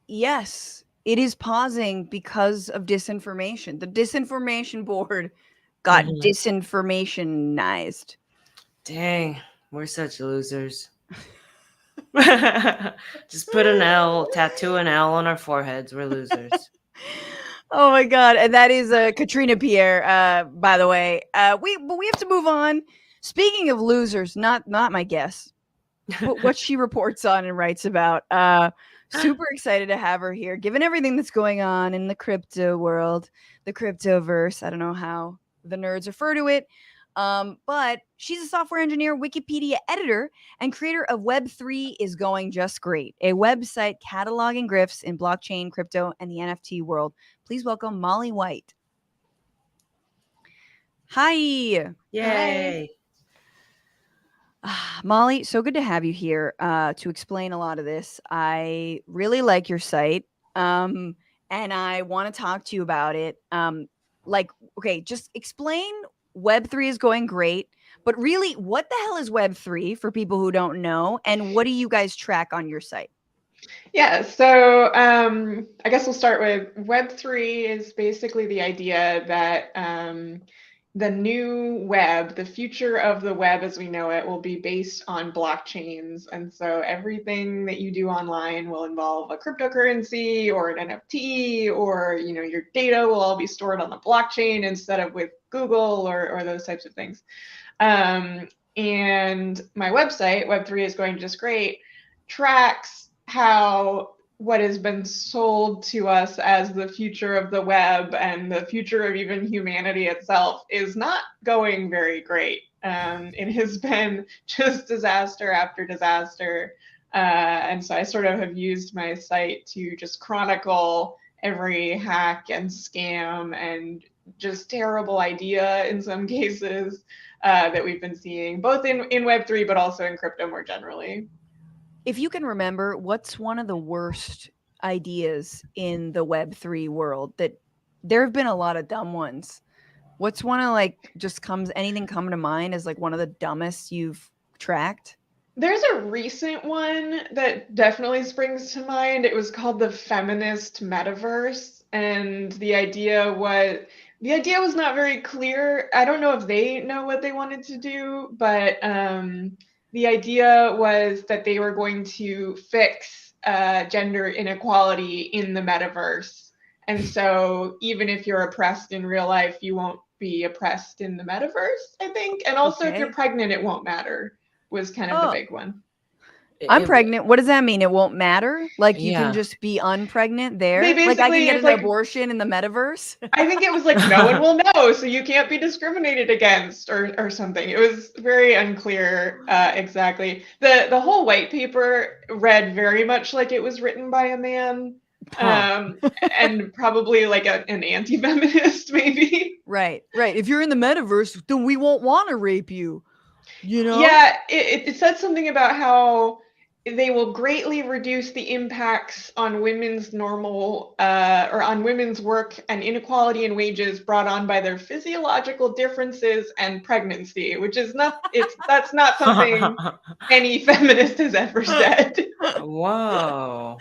S1: yes, it is pausing because of disinformation. The disinformation board got disinformationized.
S2: Dang, we're such losers. Just put an L, tattoo an L on our foreheads. We're losers.
S1: Oh my God. And that is Katrina Pierre, by the way. But we have to move on. Speaking of losers, not my guess, but what she reports on and writes about. Super excited to have her here, given everything that's going on in the crypto world, the cryptoverse. I don't know how the nerds refer to it. But she's a software engineer, Wikipedia editor, and creator of Web3 is Going Just Great, a website cataloging grifts in blockchain, crypto, and the NFT world. Please welcome Molly White. Hi.
S2: Yay.
S1: Molly, so good to have you here to explain a lot of this. I really like your site, and I want to talk to you about it. Okay, just explain Web3 is going great, but really, what the hell is Web3 for people who don't know, and what do you guys track on your site?
S7: Yeah, so I guess we'll start with Web3 is basically the idea that the new web, the future of the web as we know it, will be based on blockchains. And so everything that you do online will involve a cryptocurrency or an NFT, or your data will all be stored on the blockchain instead of with Google or those types of things. And my website, Web3 is Going Just Great, tracks how what has been sold to us as the future of the web and the future of even humanity itself is not going very great. It has been just disaster after disaster. And so I sort of have used my site to just chronicle every hack and scam and just terrible idea in some cases that we've been seeing, both in Web3, but also in crypto more generally.
S1: If you can remember, what's one of the worst ideas in the Web3 world? That there have been a lot of dumb ones. What's one of anything come to mind as like one of the dumbest you've tracked?
S7: There's a recent one that definitely springs to mind. It was called the feminist metaverse, and the idea was not very clear. I don't know if they know what they wanted to do, but the idea was that they were going to fix gender inequality in the metaverse. And so even if you're oppressed in real life, you won't be oppressed in the metaverse, I think. And also if you're pregnant, it won't matter, was kind of the big one.
S1: I'm pregnant. What does that mean? It won't matter? Like you
S2: Yeah.
S1: can just be unpregnant there?
S7: They
S1: Like I can
S7: basically-
S1: get
S7: it's
S1: an
S7: like-
S1: abortion in the metaverse?
S7: I think it was like no one will know, so you can't be discriminated against or something. It was very unclear exactly. The whole white paper read very much like it was written by a man, and probably like an anti-feminist maybe.
S1: Right. If you're in the metaverse, then we won't want to rape you.
S7: Yeah, it said something about how they will greatly reduce the impacts on women's normal or on women's work and inequality in wages brought on by their physiological differences and pregnancy, which is that's not something any feminist has ever said.
S2: Whoa.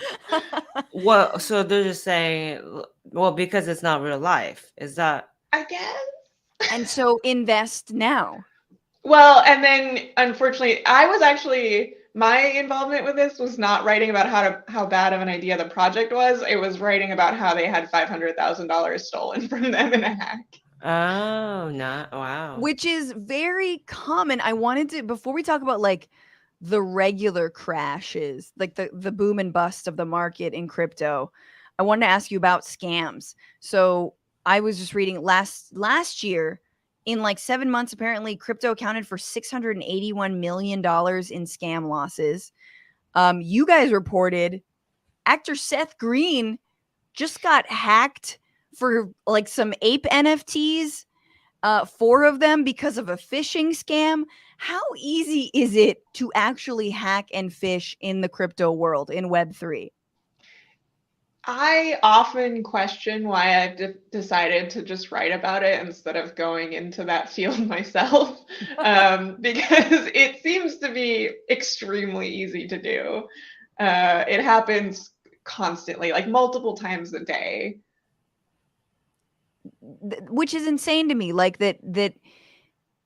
S2: Well, so they're just saying, well, because it's not real life. Is that?
S7: I guess.
S1: And so invest now.
S7: Well, and then unfortunately, my involvement with this was not writing about how bad of an idea the project was. It was writing about how they had $500,000 stolen from them in a hack.
S2: Oh, wow.
S1: Which is very common. I wanted to, before we talk about like the regular crashes, like the boom and bust of the market in crypto, I wanted to ask you about scams. So I was just reading last year, in like 7 months, apparently crypto accounted for $681 million in scam losses. You guys reported actor Seth Green just got hacked for like some ape NFTs, 4 of them because of a phishing scam. How easy is it to actually hack and phish in the crypto world in Web3?
S7: I often question why I've decided to just write about it instead of going into that field myself, because it seems to be extremely easy to do. It happens constantly, like multiple times a day.
S1: Which is insane to me. Like that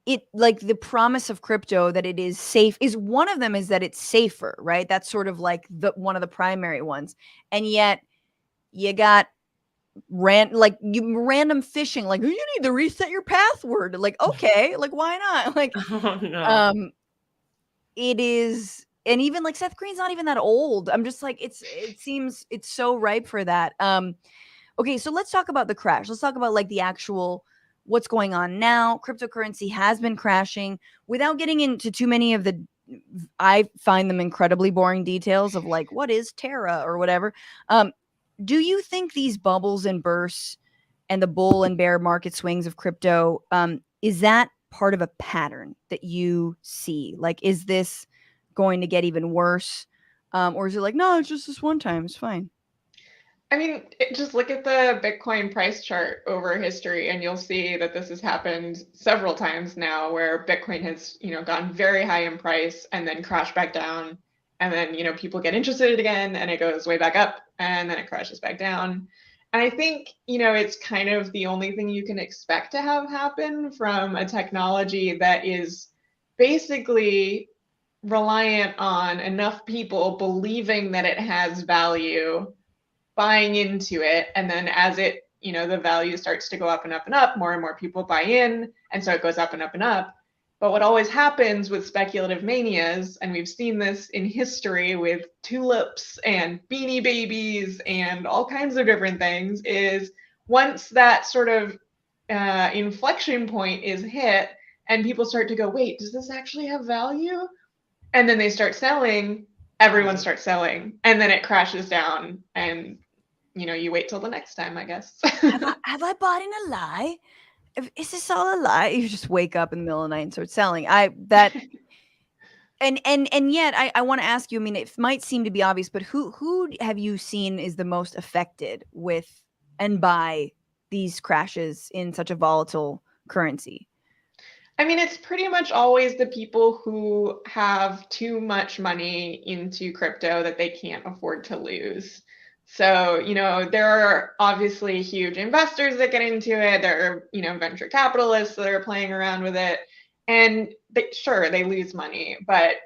S1: it, like the promise of crypto that it is safe is one of them, is that it's safer, right? That's sort of like the one of the primary ones. And yet you got random phishing, like you need to reset your password. Like, okay, like why not? Like,
S2: Oh no.
S1: it is, and even like Seth Green's not even that old. I'm just like, it seems it's so ripe for that. Okay, so let's talk about the crash. Let's talk about like the actual what's going on now. Cryptocurrency has been crashing without getting into too many of the, I find them incredibly boring details of like what is Terra or whatever. Do you think these bubbles and bursts and the bull and bear market swings of crypto, is that part of a pattern that you see? Like, is this going to get even worse? Or is it like, no, it's just this one time, it's fine?
S7: I mean, just look at the Bitcoin price chart over history, and you'll see that this has happened several times now, where Bitcoin has, gotten very high in price and then crashed back down, and then, people get interested again, and it goes way back up, and then it crashes back down. And I think, it's kind of the only thing you can expect to have happen from a technology that is basically reliant on enough people believing that it has value, buying into it, and then as it, the value starts to go up and up and up, more and more people buy in, and so it goes up and up and up. But what always happens with speculative manias, and we've seen this in history with tulips and beanie babies and all kinds of different things, is once that sort of inflection point is hit and people start to go, wait, does this actually have value? And then they start selling, everyone starts selling, and then it crashes down, and you wait till the next time, I guess.
S1: Have I bought in a lie? Is this all a lie? You just wake up in the middle of the night and start selling. And yet I want to ask you, I mean, it might seem to be obvious, but who have you seen is the most affected with and by these crashes in such a volatile currency?
S7: I mean, it's pretty much always the people who have too much money into crypto that they can't afford to lose. So, there are obviously huge investors that get into it. There are, venture capitalists that are playing around with it. And sure, they lose money, but,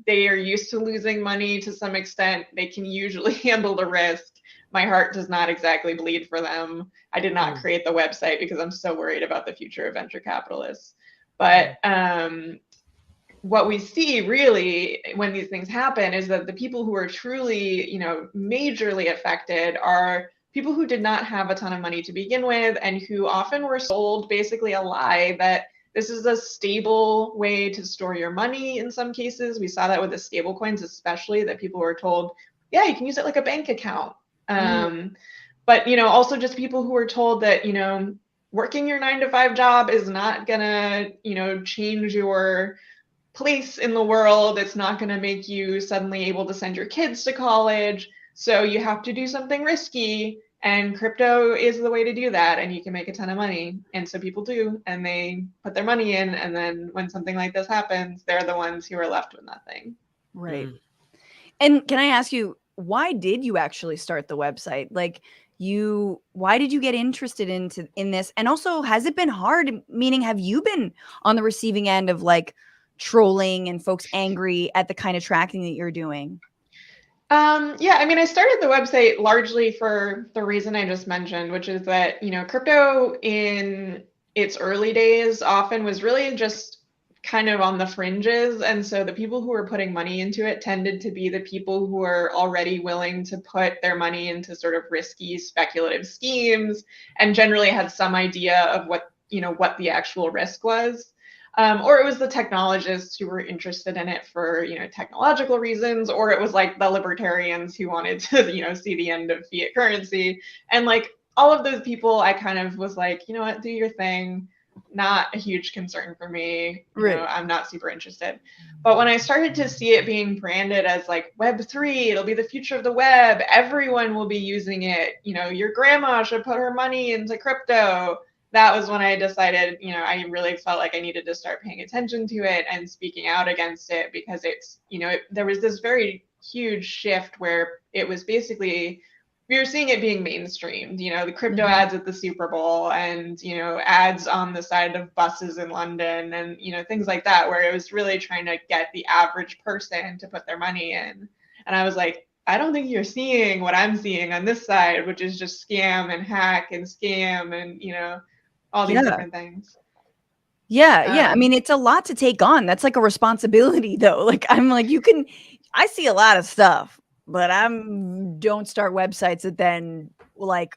S7: they are used to losing money to some extent. They can usually handle the risk. My heart does not exactly bleed for them. I did not create the website because I'm so worried about the future of venture capitalists. But what we see really when these things happen is that the people who are truly, majorly affected are people who did not have a ton of money to begin with, and who often were sold basically a lie that this is a stable way to store your money in some cases. We saw that with the stable coins, especially, that people were told, yeah, you can use it like a bank account. But, also just people who were told that, working your 9-to-5 job is not gonna, change your place in the world. It's not gonna make you suddenly able to send your kids to college. So you have to do something risky, and crypto is the way to do that, and you can make a ton of money. And so people do, and they put their money in, and then when something like this happens, they're the ones who are left with nothing.
S1: Right. And can I ask you, why did you actually start the website? Like, why did you get interested in this? And also, has it been hard? Meaning, have you been on the receiving end of like trolling and folks angry at the kind of tracking that you're doing?
S7: Yeah, I mean, I started the website largely for the reason I just mentioned, which is that, crypto in its early days often was really just kind of on the fringes. And so the people who were putting money into it tended to be the people who were already willing to put their money into sort of risky speculative schemes, and generally had some idea of what the actual risk was. Or it was the technologists who were interested in it for, technological reasons, or it was like the libertarians who wanted to, see the end of fiat currency. And like all of those people, I kind of was like, you know what, do your thing. not a huge concern for me.
S1: Right.
S7: I'm not super interested. But when I started to see it being branded as like Web3, it'll be the future of the web, everyone will be using it. Your grandma should put her money into crypto. That was when I decided, I really felt like I needed to start paying attention to it and speaking out against it, because it's, there was this very huge shift where it was basically, we were seeing it being mainstreamed, the crypto ads at the Super Bowl and, ads on the side of buses in London and, things like that, where it was really trying to get the average person to put their money in. And I was like, I don't think you're seeing what I'm seeing on this side, which is just scam and hack and scam and, all these different things.
S1: Yeah. I mean, it's a lot to take on. That's like a responsibility though. Like, I'm like, I see a lot of stuff, but don't start websites that then like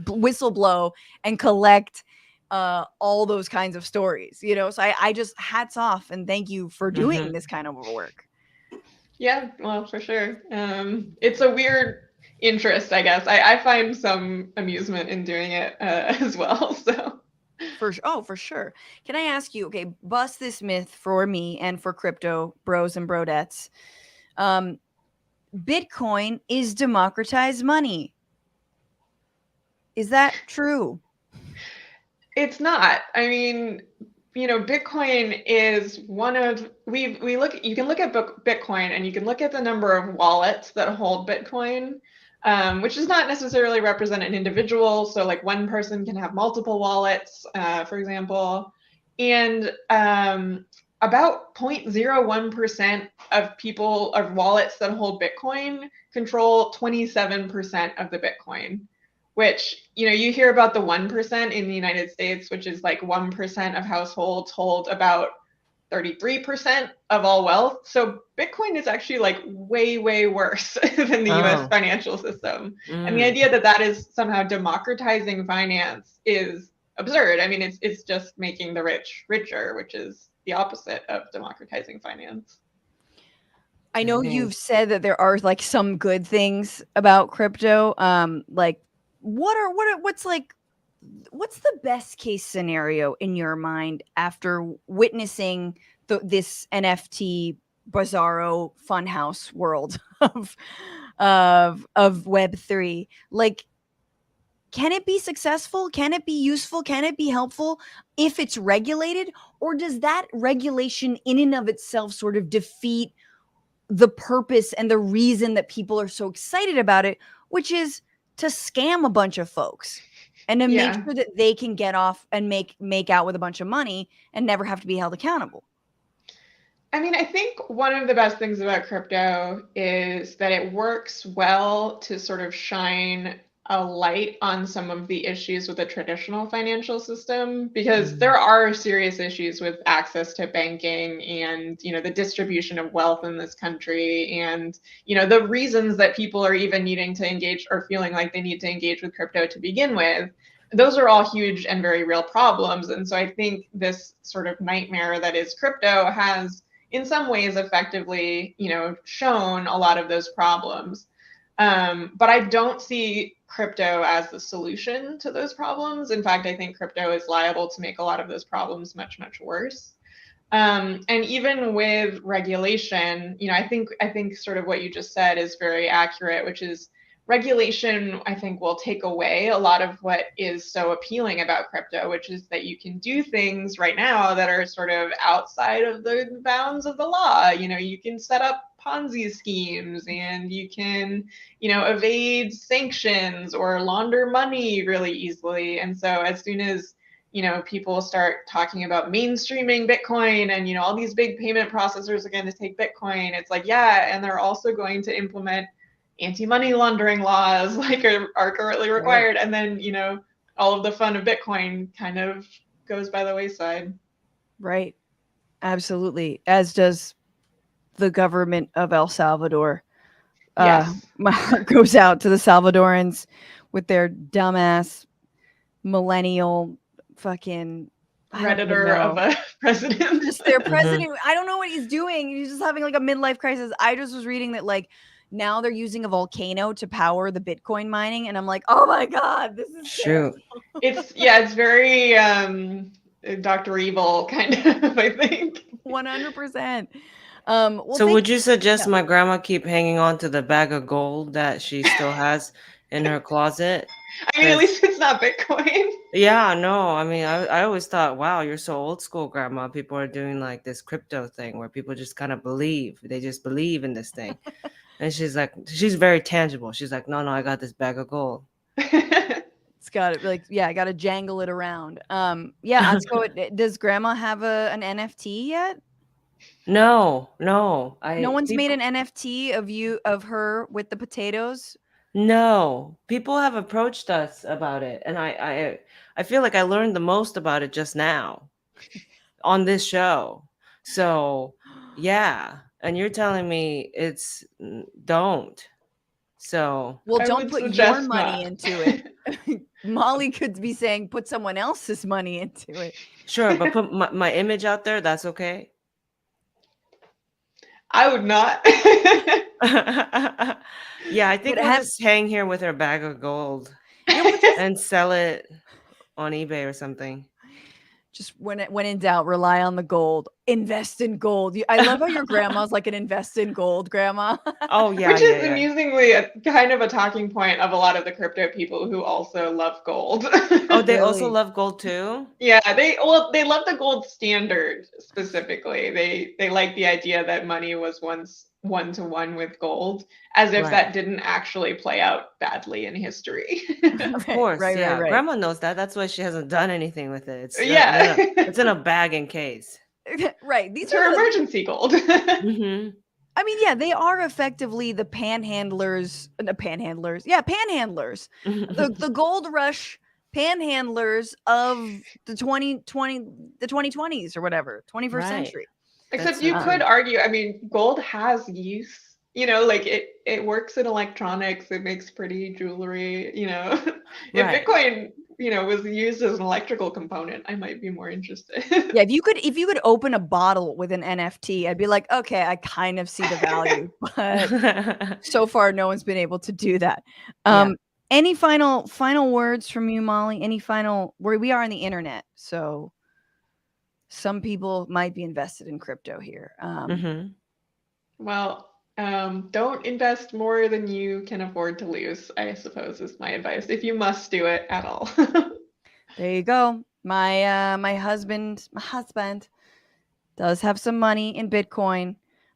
S1: whistle blow and collect all those kinds of stories, so I just hats off and thank you for doing this kind of work.
S7: Yeah, well, for sure. It's a weird interest, I guess. I find some amusement in doing it as well. So
S1: for sure. Can I ask you, okay, bust this myth for me and for crypto bros and brodettes. Bitcoin is democratized money. Is that true?
S7: It's not. I mean, Bitcoin is one of you can look at Bitcoin and you can look at the number of wallets that hold Bitcoin, which does not necessarily represent an individual. So like one person can have multiple wallets, for example, and about 0.01% of wallets that hold Bitcoin control 27% of the Bitcoin, which, you hear about the 1% in the United States, which is like 1% of households hold about 33% of all wealth. So Bitcoin is actually like way, way worse than the US financial system. And the idea that that is somehow democratizing finance is absurd. I mean, it's just making the rich richer, which is the opposite of democratizing finance.
S1: I know you've said that there are like some good things about crypto. Like what's the best case scenario in your mind after witnessing this NFT bizarro funhouse world of Web3? Like, can it be successful? Can it be useful? Can it be helpful if it's regulated? Or does that regulation in and of itself sort of defeat the purpose and the reason that people are so excited about it, which is to scam a bunch of folks and to make sure that they can get off and make out with a bunch of money and never have to be held accountable?
S7: I mean, I think one of the best things about crypto is that it works well to sort of shine a light on some of the issues with the traditional financial system, because there are serious issues with access to banking and, the distribution of wealth in this country and, the reasons that people are even needing to engage or feeling like they need to engage with crypto to begin with. Those are all huge and very real problems. And so I think this sort of nightmare that is crypto has in some ways effectively, shown a lot of those problems. But I don't see crypto as the solution to those problems. In fact, I think crypto is liable to make a lot of those problems much, much worse. And even with regulation, I think sort of what you just said is very accurate, which is regulation, I think, will take away a lot of what is so appealing about crypto, which is that you can do things right now that are sort of outside of the bounds of the law. You can set up Ponzi schemes and you can, evade sanctions or launder money really easily. And so as soon as people start talking about mainstreaming Bitcoin and, all these big payment processors are going to take Bitcoin, it's like, yeah, and they're also going to implement anti-money laundering laws like are currently required. Right. And then, all of the fun of Bitcoin kind of goes by the wayside.
S1: Right. Absolutely. As does the government of El Salvador.
S7: Yes.
S1: My heart goes out to the Salvadorans with their dumbass millennial fucking
S7: Redditor of a president.
S1: Just their president. I don't know what he's doing. He's just having like a midlife crisis. I just was reading that like now they're using a volcano to power the Bitcoin mining, and I'm like, oh my god, this is
S2: Shoot.
S7: It's very Dr. Evil kind of, I think.
S1: 100%. Well,
S2: So would you
S1: yeah.
S2: suggest my grandma keep hanging on to the bag of gold that she still has in her closet?
S7: I mean, at
S2: 'Cause-
S7: least it's not Bitcoin.
S2: Yeah, no, I mean, I always thought, wow, you're so old school, grandma. People are doing like this crypto thing where people just kind of believe. They just believe in this thing. And she's like, she's very tangible. She's like, no, I got this bag of gold.
S1: It's got it like, yeah, I got to jangle it around. Yeah, Atsuko, does grandma have an NFT yet?
S2: No.
S1: No one's made an NFT of her with the potatoes.
S2: No, people have approached us about it, and I feel like I learned the most about it just now on this show. So, yeah, and you're telling me it's don't. So,
S1: Well,
S7: I
S1: don't
S7: would
S1: put your
S7: suggest
S1: money
S7: not.
S1: into it. Molly could be saying put someone else's money into it.
S2: sure, but put my image out there, that's okay.
S7: I would not.
S2: Yeah, I think
S1: But
S2: we'll just hang here with our bag of gold and sell it on eBay or something.
S1: Just when in doubt, rely on the gold. Invest in gold. I love how your grandma's like an invest in gold grandma.
S2: Oh yeah,
S7: Which is
S2: yeah.
S7: amusingly kind of a talking point of a lot of the crypto people who also love gold.
S2: Oh, they also
S1: Really?
S2: love gold too?
S7: Yeah, they love the gold standard specifically. They like the idea that money was once one-to-one with gold, as if
S2: Right.
S7: that didn't actually play out badly in history.
S2: Of course,
S1: right.
S2: Grandma knows that. That's why she hasn't done anything with it. It's
S7: Yeah.
S2: it's in a bag in case.
S1: Right. These
S7: It's her
S1: are
S7: emergency gold.
S2: Hmm.
S1: I mean, yeah, they are effectively the panhandlers. Yeah, panhandlers. The gold rush panhandlers of the 2020s or whatever, 21st
S2: Right.
S1: century.
S7: Except
S2: That's
S7: you
S2: so
S7: could
S2: true.
S7: argue, I mean, gold has use. Like it works in electronics, it makes pretty jewelry, If
S2: Right.
S7: Bitcoin, was used as an electrical component, I might be more interested.
S1: Yeah, if you could open a bottle with an NFT, I'd be like, okay, I kind of see the value, but so far no one's been able to do that.
S2: Yeah.
S1: Any final words from you, Molly? Any final? We are on the internet, so some people might be invested in crypto here.
S2: Hmm.
S7: Well, don't invest more than you can afford to lose, I suppose is my advice, if you must do it at all.
S1: There you go. My husband does have some money in Bitcoin,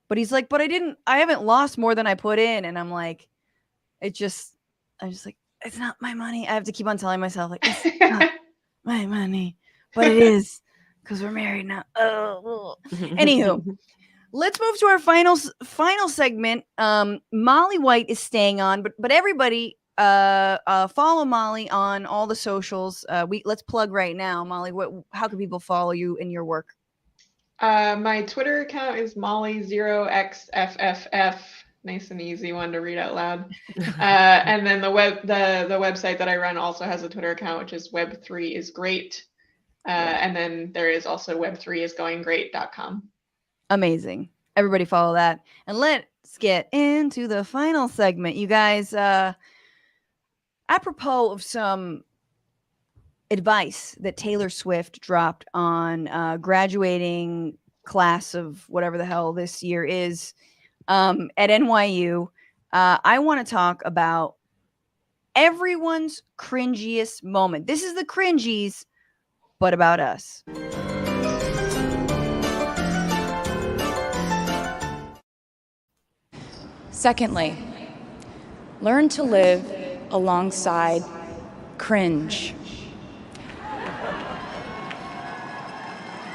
S1: but he's like, but I haven't lost more than I put in, and I'm like, I'm just like, it's not my money. I have to keep on telling myself like, it's not my money, but it is because we're married now. Oh, anywho, let's move to our final segment. Molly White is staying on, but everybody follow Molly on all the socials. Let's plug right now, Molly. How can people follow you in your work?
S7: My Twitter account is Molly0xFFF. Nice and easy one to read out loud. And then the website that I run also has a Twitter account, which is web3isgreat. And then there is also web3isgoinggreat.com.
S1: Amazing. Everybody follow that. And let's get into the final segment. You guys, apropos of some advice that Taylor Swift dropped on graduating class of whatever the hell this year is at NYU, I want to talk about everyone's cringiest moment. This is the Cringies, but about us.
S8: Secondly, learn to live alongside cringe.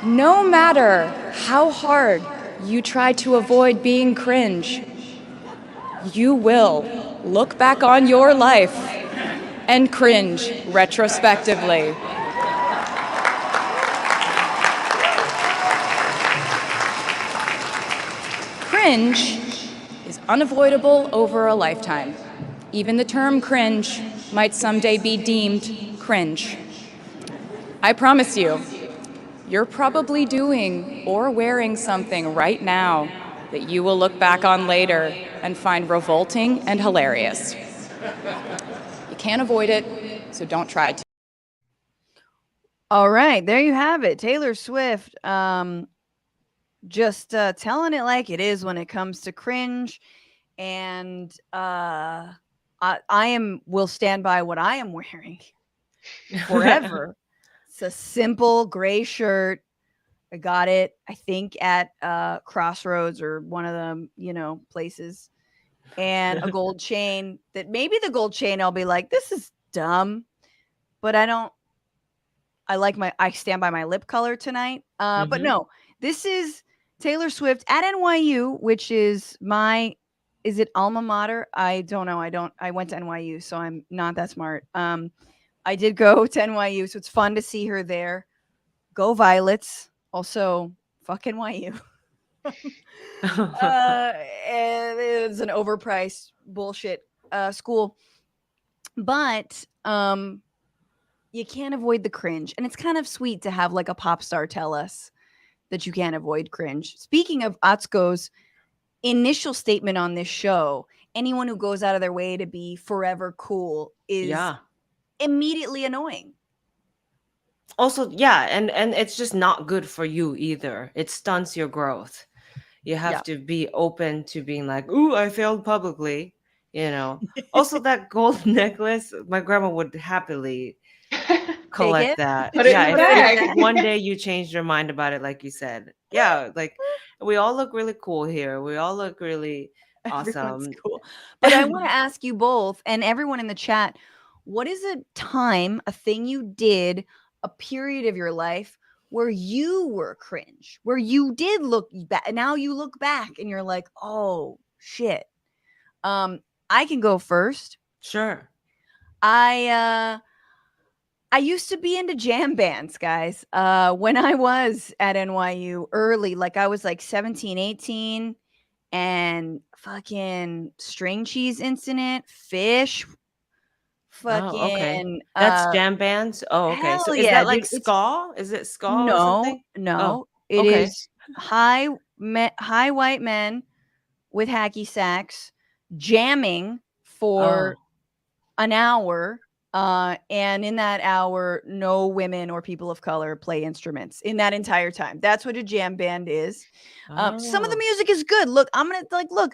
S8: No matter how hard you try to avoid being cringe, you will look back on your life and cringe retrospectively. Cringe is unavoidable over a lifetime. Even the term cringe might someday be deemed cringe. I promise you, you're probably doing or wearing something right now that you will look back on later and find revolting and hilarious. You can't avoid it, so don't try to.
S1: All right, there you have it. Taylor Swift just telling it like it is when it comes to cringe. And will stand by what I am wearing forever. It's a simple gray shirt. I got it, I think, at Crossroads or one of them, places. And a gold chain that maybe the gold chain I'll be like, this is dumb. But I stand by my lip color tonight. But no, this is Taylor Swift at NYU, which is is it alma mater? I don't know. I went to NYU, so I'm not that smart. I did go to NYU, so it's fun to see her there. Go Violets. Also, fuck NYU. And it's an overpriced bullshit school. But you can't avoid the cringe. And it's kind of sweet to have like a pop star tell us that you can't avoid cringe. Speaking of Atsuko's initial statement on this show, anyone who goes out of their way to be forever cool is immediately annoying.
S2: Also, yeah, and it's just not good for you either. It stunts your growth. You have to be open to being like, ooh, I failed publicly, Also, that gold necklace, my grandma would happily collect that.
S7: Put it in the bag.
S2: If one day you changed your mind about it, like you said. Yeah, like we all look really cool here. We all look really awesome.
S1: Everyone's cool. But I want to ask you both and everyone in the chat, what is a thing you did, a period of your life where you were cringe, where you did look back, now you look back and you're like, oh shit. I can go first.
S2: Sure.
S1: I used to be into jam bands, guys. When I was at NYU early, like I was like 17, 18, and fucking String Cheese Incident, Fish, fucking.
S2: Oh, okay. That's jam bands? Oh, okay. So is that like
S1: dude,
S2: ska? Is it ska or
S1: no,
S2: something?
S1: no.
S2: Oh,
S1: It
S2: okay.
S1: is high white men with hacky sacks jamming for an hour. And in that hour, no women or people of color play instruments in that entire time. That's what a jam band is. Some of the music is good. Look, I'm gonna look,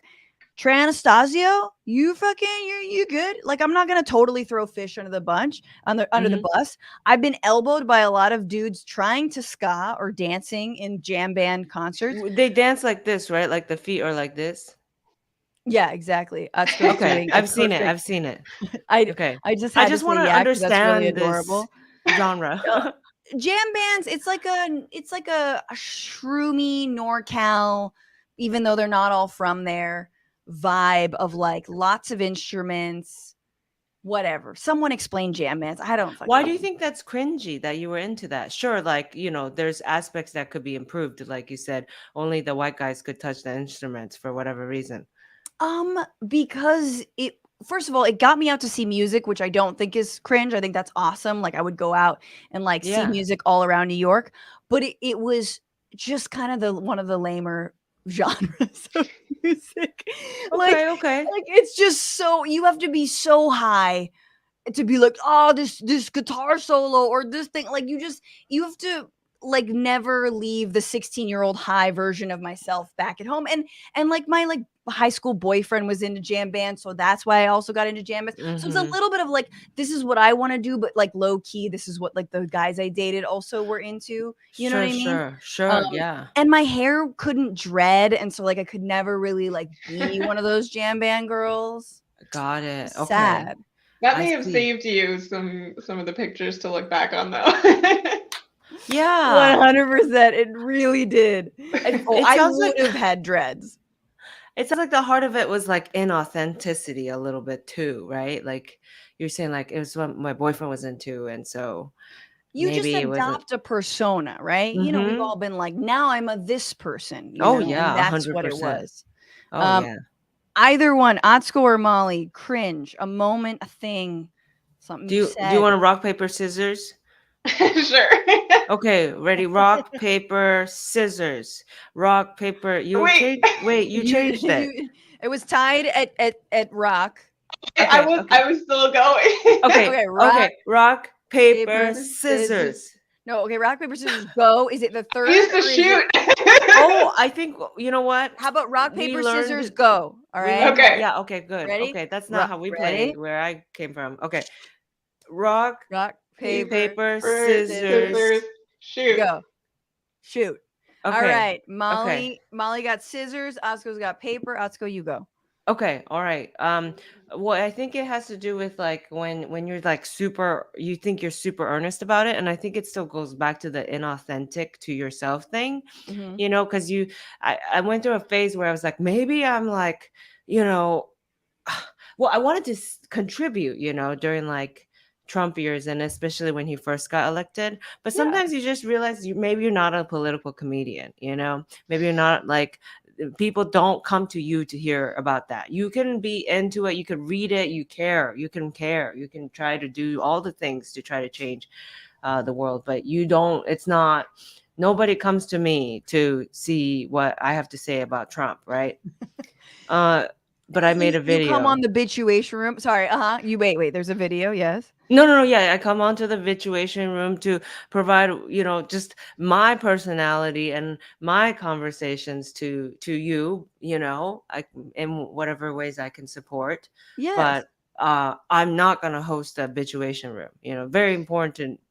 S1: Trey Anastasio, you good. Like, I'm not gonna totally throw Fish under the bus. I've been elbowed by a lot of dudes trying to ska or dancing in jam band concerts.
S2: They dance like this, right? Like the feet are like this.
S1: Yeah, exactly. Atsuko's
S2: Okay,
S1: doing
S2: I've seen it.
S1: I just
S2: I
S1: had
S2: just
S1: to
S2: want
S1: say
S2: to
S1: yeah, 'cause that's really
S2: understand this
S1: adorable.
S2: genre.
S1: Jam bands, it's like a shroomy NorCal, even though they're not all from there, vibe of like lots of instruments, whatever. Someone explain jam bands. I don't fucking
S2: Why do you
S1: know.
S2: think that's cringy that you were into that? Sure, like, there's aspects that could be improved. Like you said, only the white guys could touch the instruments for whatever reason.
S1: Because first of all, it got me out to see music, which I don't think is cringe. I think that's awesome. Like, I would go out and like see music all around New York, but it was just kind of one of the lamer genres of music.
S2: Okay.
S1: Like it's just so, you have to be so high to be like, oh, this guitar solo or this thing. Like, you have to like never leave the 16-year-old high version of myself back at home. And like my like high school boyfriend was into jam bands, so that's why I also got into jam bands. So it's a little bit of like, this is what I want to do, but like low key, this is what like the guys I dated also were into. You know what I mean?
S2: Sure, yeah.
S1: And my hair couldn't dread, and so like I could never really like be one of those jam band girls.
S2: Got it. Okay.
S1: Sad.
S7: That may have saved you some of the pictures to look back on, though.
S2: Yeah,
S1: 100%. It really did. And, I would have had dreads.
S2: It sounds like the heart of it was like inauthenticity a little bit too, right? Like you're saying, like it was what my boyfriend was into, and so
S1: you just
S2: maybe
S1: adopt a persona, right? We've all been like, now I'm this person.
S2: Oh
S1: know,
S2: yeah,
S1: and that's
S2: 100%.
S1: what it was.
S2: Oh yeah.
S1: Either one, Atsuko or Molly, cringe, a moment, a thing, something
S2: Do
S1: you
S2: you
S1: said.
S2: want to rock paper scissors?
S7: Sure.
S2: Okay, ready? Rock, paper, scissors. Rock, paper. You
S7: Wait.
S2: changed. Wait, you changed it.
S1: It was tied at rock.
S2: Okay,
S7: I was still going.
S2: Okay,
S1: Okay,
S2: okay. Rock, paper,
S1: paper,
S2: scissors.
S1: No, okay, rock, paper, scissors, go. Is it the third?
S7: I used to
S1: or is
S7: shoot.
S1: it-
S2: Oh, I think you know what?
S1: How about rock,
S2: We
S1: paper,
S2: learned-
S1: scissors, go? All
S2: we
S1: right.
S2: learned-
S7: Okay.
S2: Yeah. Okay. Good.
S1: Ready?
S2: Okay, that's not how we
S1: Ready?
S2: played where I came from. Okay. Rock,
S1: Rock, paper,
S2: paper,
S7: Scissors,
S2: scissors.
S7: shoot.
S1: go. Shoot.
S2: Okay.
S1: All right, Molly. Molly got scissors. Atsuko's got paper. Atsuko, you go.
S2: Okay, all right. Well, I think it has to do with like when you're like you think you're super earnest about it, and I think it still goes back to the inauthentic to yourself thing,
S1: Mhm.
S2: you know, because I went through a phase where I was like, maybe I'm like, well, I wanted to contribute, during like Trump years, and especially when he first got elected. But
S1: Yeah.
S2: sometimes you just realize maybe you're not a political comedian, maybe you're not like people don't come to you to hear about that. You can be into it, you can read it, you can try to do all the things to try to change the world, but nobody comes to me to see what I have to say about Trump, right? But I made a video.
S1: You come on the Bitchuation room. Sorry, you wait, there's a video, yes.
S2: No, yeah, I come onto the Bitchuation room to provide, just my personality and my conversations to you, in whatever ways I can support.
S1: Yes.
S2: But I'm not going to host a Bitchuation room. Very important.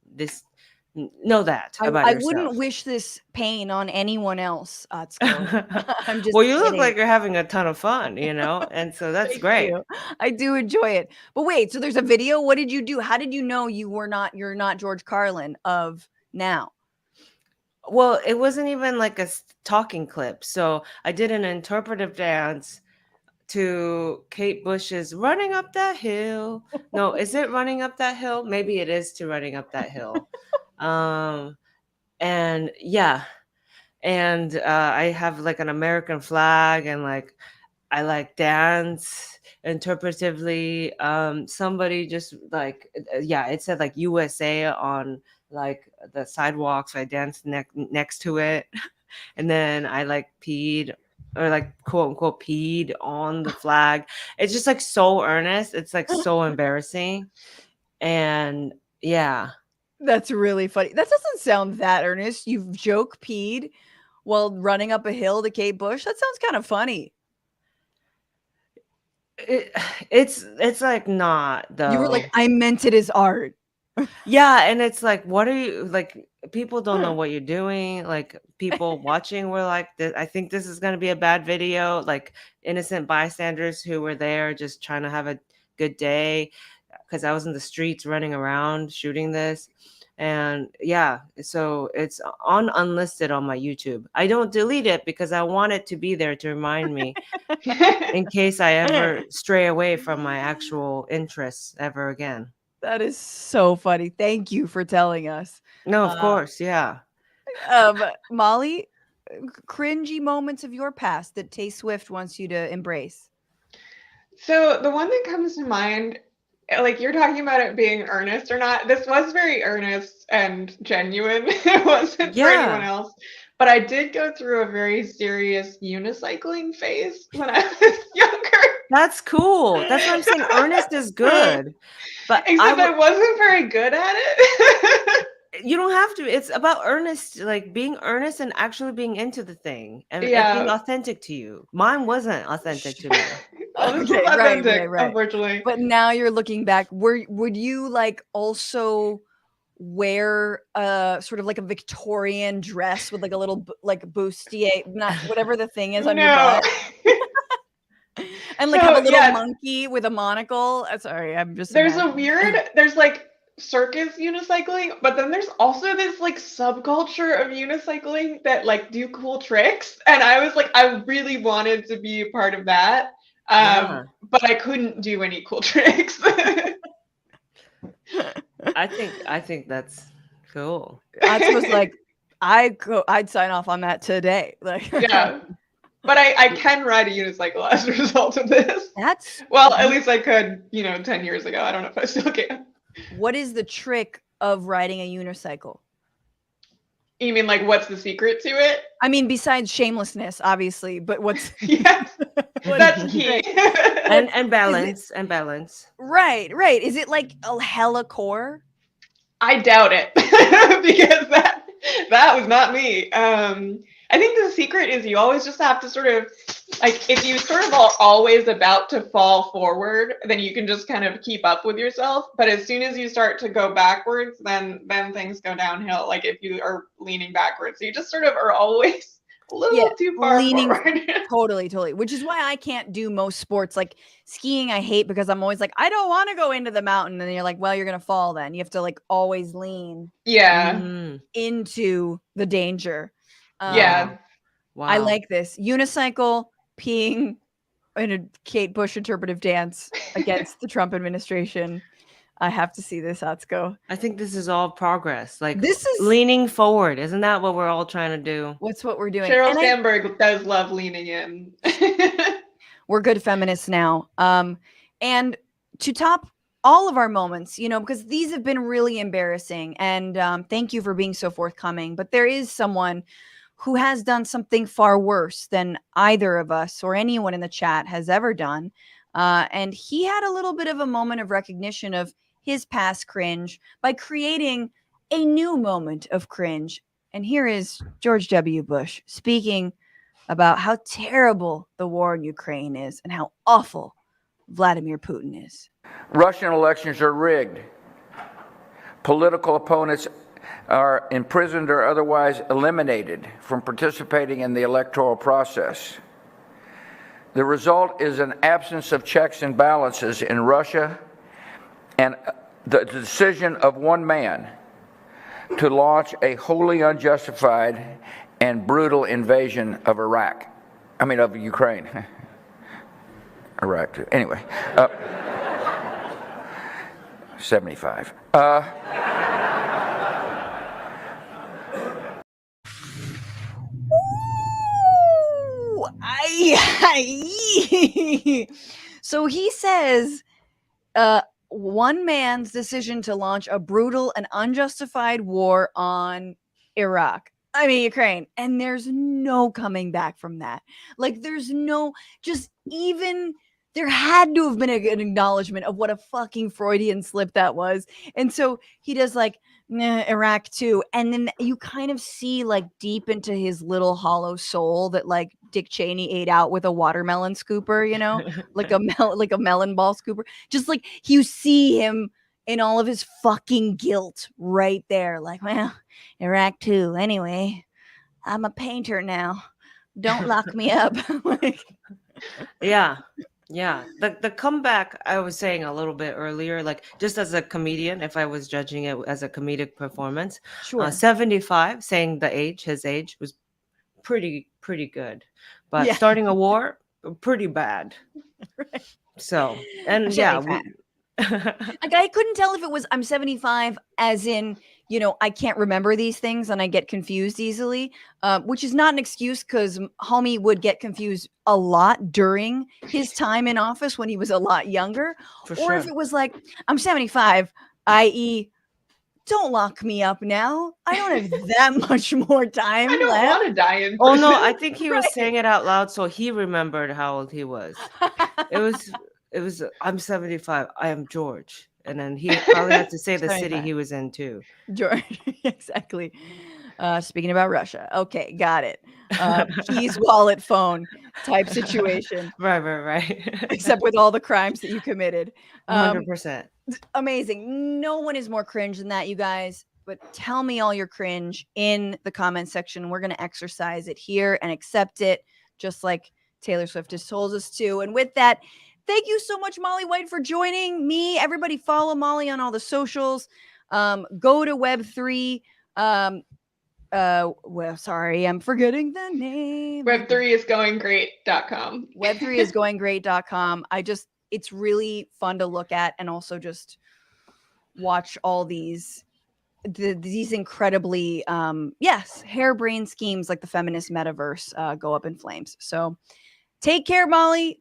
S2: Know that about
S1: I
S2: yourself.
S1: wouldn't wish this pain on anyone else, Atsuko. I'm just
S2: well, you look
S1: kidding.
S2: like you're having a ton of fun, and so that's
S1: Thank
S2: great.
S1: you. I do enjoy it. But wait, so there's a video. What did you do? How did you know you're not George Carlin of now?
S2: Well, it wasn't even like a talking clip. So I did an interpretive dance to Kate Bush's Running Up That Hill. No, is it Running Up That Hill? Maybe it is to Running Up That Hill. And yeah. And I have like an American flag, and like I like dance interpretively. Somebody just like it said like USA on like the sidewalk, so I danced next to it. And then I like peed, or like quote unquote peed on the flag. It's just like so earnest, it's like so embarrassing. And yeah,
S1: That's really funny. That doesn't sound that earnest. You've joke peed while running up a hill to Kate Bush. That sounds kind of funny.
S2: it's like not though.
S1: You were like, I meant it as art.
S2: Yeah, and it's like, what are you like? People don't know what you're doing. Like people watching were like, I think this is going to be a bad video. Like innocent bystanders who were there just trying to have a good day, because I was in the streets running around shooting this. And yeah, so it's on unlisted on my YouTube. I don't delete it because I want it to be there to remind me in case I ever stray away from my actual interests ever again.
S1: That is so funny. Thank you for telling us.
S2: No, of course, yeah.
S1: Molly, cringy moments of your past that Tay Swift wants you to embrace.
S7: So the one that comes to mind, like you're talking about it being earnest or not, this was very earnest and genuine. It wasn't for anyone else. But I did go through a very serious unicycling phase when I was younger.
S2: That's cool. That's what I'm saying. Earnest is good. But
S7: except I wasn't very good at it.
S2: You don't have to. It's about earnest, like being earnest and actually being into the thing and being authentic to you. Mine wasn't authentic to me.
S7: Okay, authentic, right. Unfortunately.
S1: But now you're looking back, would you like also wear sort of like a Victorian dress with like a little like bustier, not whatever the thing is on your butt? And like have a little monkey with a monocle. Sorry, I'm just
S7: there's like circus unicycling, but then there's also this like subculture of unicycling that like do cool tricks, and I was like, I really wanted to be a part of that, but I couldn't do any cool tricks.
S2: I think that's cool.
S1: I was like, I'd sign off on that today. Like,
S7: yeah. But I can ride a unicycle as a result of this.
S1: That's
S7: well, at least I could, 10 years ago. I don't know if I still can.
S1: What is the trick of riding a unicycle?
S7: You mean like what's the secret to it?
S1: I mean, besides shamelessness, obviously, but what's
S7: Yes, that's key.
S2: and balance and balance.
S1: right? Is it like a hella core?
S7: I doubt it because that was not me. I think the secret is you always just have to sort of like if you sort of are always about to fall forward, then you can just kind of keep up with yourself. But as soon as you start to go backwards, then things go downhill. Like if you are leaning backwards, you just sort of are always a little too far forward.
S1: Totally. Which is why I can't do most sports. Like skiing, I hate because I'm always like, I don't want to go into the mountain. And you're like, well, you're gonna fall then. You have to like always lean into the danger.
S7: Yeah.
S2: Wow.
S1: I like this. Unicycle, peeing in a Kate Bush interpretive dance against the Trump administration. I have to see this, Atsuko.
S2: I think this is all progress. Like
S1: this is
S2: leaning forward. Isn't that what we're all trying to do?
S1: What's what we're doing?
S7: Sheryl Sandberg does love leaning in.
S1: We're good feminists now. And to top all of our moments, you know, because these have been really embarrassing. And thank you for being so forthcoming. But there is someone who has done something far worse than either of us or anyone in the chat has ever done. And he had a little bit of a moment of recognition of his past cringe by creating a new moment of cringe. And here is George W. Bush speaking about how terrible the war in Ukraine is and how awful Vladimir Putin is.
S9: Russian elections are rigged. Political opponents are imprisoned or otherwise eliminated from participating in the electoral process. The result is an absence of checks and balances in Russia and the decision of one man to launch a wholly unjustified and brutal invasion of of Ukraine. Iraq, too. Anyway, 75.
S1: So he says, one man's decision to launch a brutal and unjustified war on Ukraine. And there's no coming back from that. Like there's no, just even, there had to have been an acknowledgement of what a fucking Freudian slip that was. And so he does like, Iraq too. And then you kind of see like deep into his little hollow soul that like Dick Cheney ate out with a watermelon scooper, you know, like a melon ball scooper. Just like you see him in all of his fucking guilt right there. Like, well, Iraq too. Anyway, I'm a painter now. Don't lock me up. Like,
S2: yeah. The comeback I was saying a little bit earlier, like just as a comedian, if I was judging it as a comedic performance,
S1: sure.
S2: 75, saying his age was pretty good, but starting a war, pretty bad.
S1: Right.
S2: So, and yeah.
S1: Like I couldn't tell if it was I'm 75 as in, you know, I can't remember these things and I get confused easily, which is not an excuse because homie would get confused a lot during his time in office when he was a lot younger. Or if it was like, I'm 75, i.e., don't lock me up now. I don't have that much more time
S7: I don't want to die in prison.
S2: Oh no, I think he was saying it out loud so he remembered how old he was. It was I'm 75. I am George. And then he probably had to say the city he was in too.
S1: George, exactly. Speaking about Russia. Okay, got it. Keys, wallet, phone type situation.
S2: Right.
S1: Except with all the crimes that you committed.
S2: 100%.
S1: Amazing. No one is more cringe than that, you guys. But tell me all your cringe in the comment section. We're going to exercise it here and accept it, just like Taylor Swift has told us to. And with that, thank you so much, Molly White, for joining me. Everybody follow Molly on all the socials. Go to Web3. Well, sorry, I'm forgetting the name.
S7: Web3isgoinggreat.com.
S1: Web3isgoinggreat.com. It's really fun to look at and also just watch all these incredibly, harebrained schemes like the feminist metaverse go up in flames. So take care, Molly.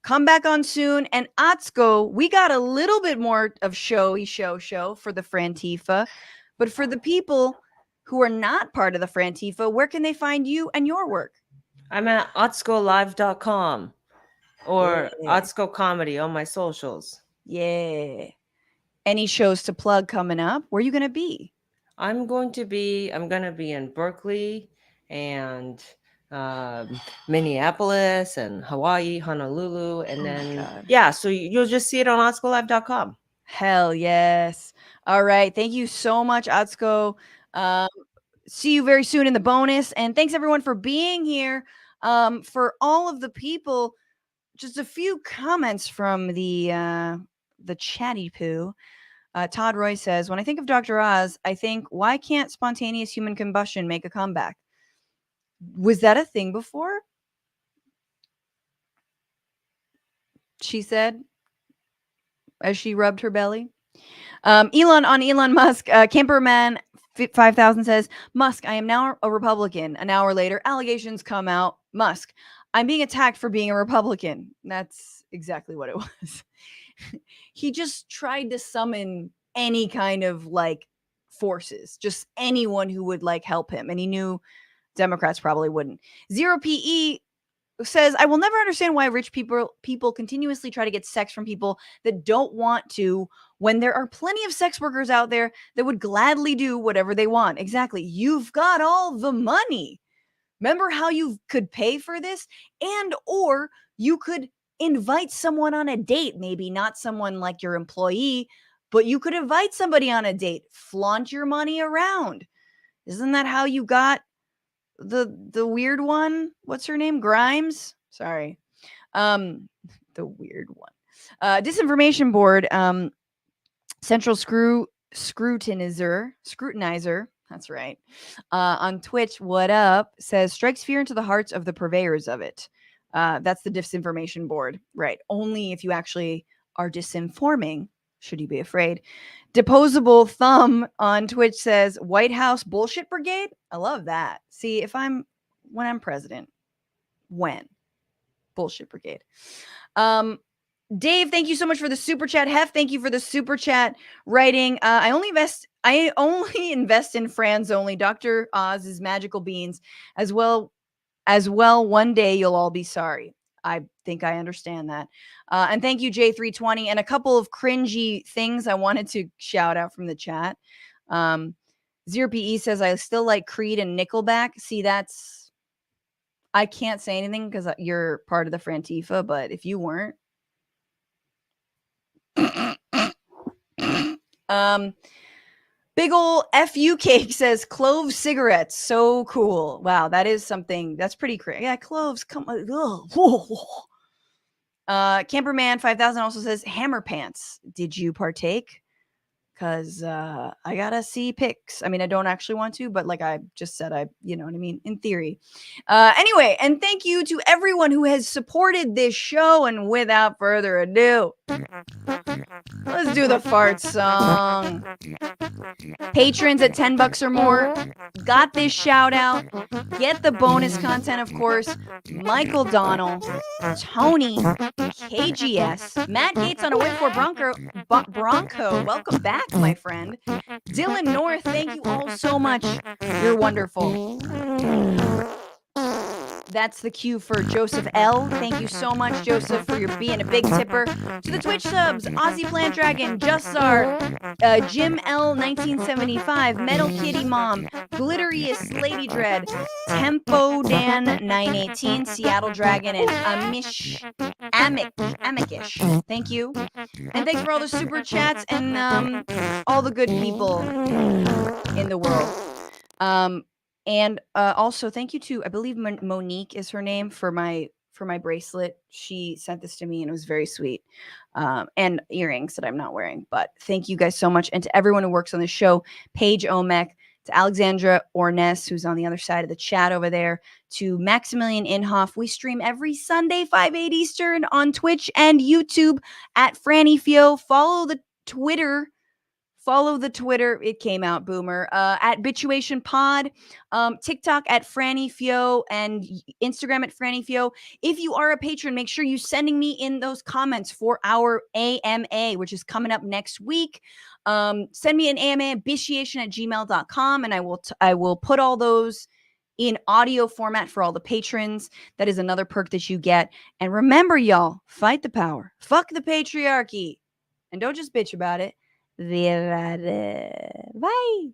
S1: Come back on soon. And Atsuko, we got a little bit more of show for the Frantifa. But for the people who are not part of the Frantifa, where can they find you and your work?
S2: I'm at otscolive.com or
S1: Yeah.
S2: Atsuko Comedy on my socials.
S1: Yeah. Any shows to plug coming up? Where are you going to be?
S2: I'm going to be in Berkeley and Minneapolis and Hawaii, Honolulu, and then so you'll just see it on otscolive.com.
S1: Hell yes. All right. Thank you so much, Atsuko. See you very soon in the bonus. And thanks everyone for being here. For all of the people, just a few comments from the chatty poo. Todd Roy says, when I think of Dr. Oz, I think, why can't spontaneous human combustion make a comeback? Was that a thing before? She said, as she rubbed her belly. Elon Musk, Camperman 5000 says, Musk, I am now a Republican. An hour later, allegations come out. Musk, I'm being attacked for being a Republican. That's exactly what it was. He just tried to summon any kind of like forces, just anyone who would like help him. And he knew Democrats probably wouldn't. Zero PE says, I will never understand why rich people continuously try to get sex from people that don't want to, when there are plenty of sex workers out there that would gladly do whatever they want. Exactly. You've got all the money. Remember how you could pay for this? And or you could invite someone on a date, maybe not someone like your employee, but you could invite somebody on a date, flaunt your money around. Isn't that how you got the weird one? What's her name? Grimes? Sorry. The weird one. Disinformation board, central scrutinizer. That's right. On Twitch, what up? Says strikes fear into the hearts of the purveyors of it. That's the disinformation board, right? Only if you actually are disinforming should you be afraid. Deposable Thumb on Twitch says White House bullshit brigade. I love that. See, when I'm president, bullshit brigade. Dave, thank you so much for the super chat. Hef, thank you for the super chat writing. I only invest in Fran's only. Dr. Oz's magical beans as well. One day you'll all be sorry. I think I understand that. And thank you, J320. And a couple of cringy things I wanted to shout out from the chat. Zero PE says, I still like Creed and Nickelback. See, I can't say anything because you're part of the Frantifa, but if you weren't. Big ol' FU cake says clove cigarettes. So cool. Wow, that is something that's pretty crazy. Yeah, cloves. Come on. Camperman 5000 also says hammer pants. Did you partake? Because I gotta see pics. I mean, I don't actually want to, but like I just said, you know what I mean? In theory. Anyway, and thank you to everyone who has supported this show. And without further ado, let's do the fart song. Patrons at $10 or more got this shout out. Get the bonus content, of course. Michael Donnell, Tony, KGS, Matt Gates on a win for Bronco. Welcome back, my friend. Dylan North, thank you all so much. You're wonderful. That's the cue for Joseph L. Thank you so much, Joseph, for your being a big tipper. To the Twitch subs, Aussie Plant Dragon, Jussar, Jim L. 1975, Metal Kitty Mom, Glitteriest Lady Dread, Tempo Dan 918, Seattle Dragon, and Amikish. Thank you. And thanks for all the super chats and all the good people in the world. And also thank you to, I believe Monique is her name, for my bracelet. She sent this to me and it was very sweet. And earrings that I'm not wearing. But thank you guys so much. And to everyone who works on the show, Paige, Oamek, to Alexandra, Ornes, who's on the other side of the chat over there, to Maximillien, Inhoff. We stream every Sunday, 5/8 Eastern on Twitch and YouTube at Franny Fio. Follow the Twitter Follow the Twitter. It came out, Boomer. At Bitchuation Pod, TikTok at Franny Fio, and Instagram at Franny Fio. If you are a patron, make sure you sending me in those comments for our AMA, which is coming up next week. Send me an AMA at bitchuation@gmail.com, and I will put all those in audio format for all the patrons. That is another perk that you get. And remember, y'all, fight the power. Fuck the patriarchy. And don't just bitch about it. Bye.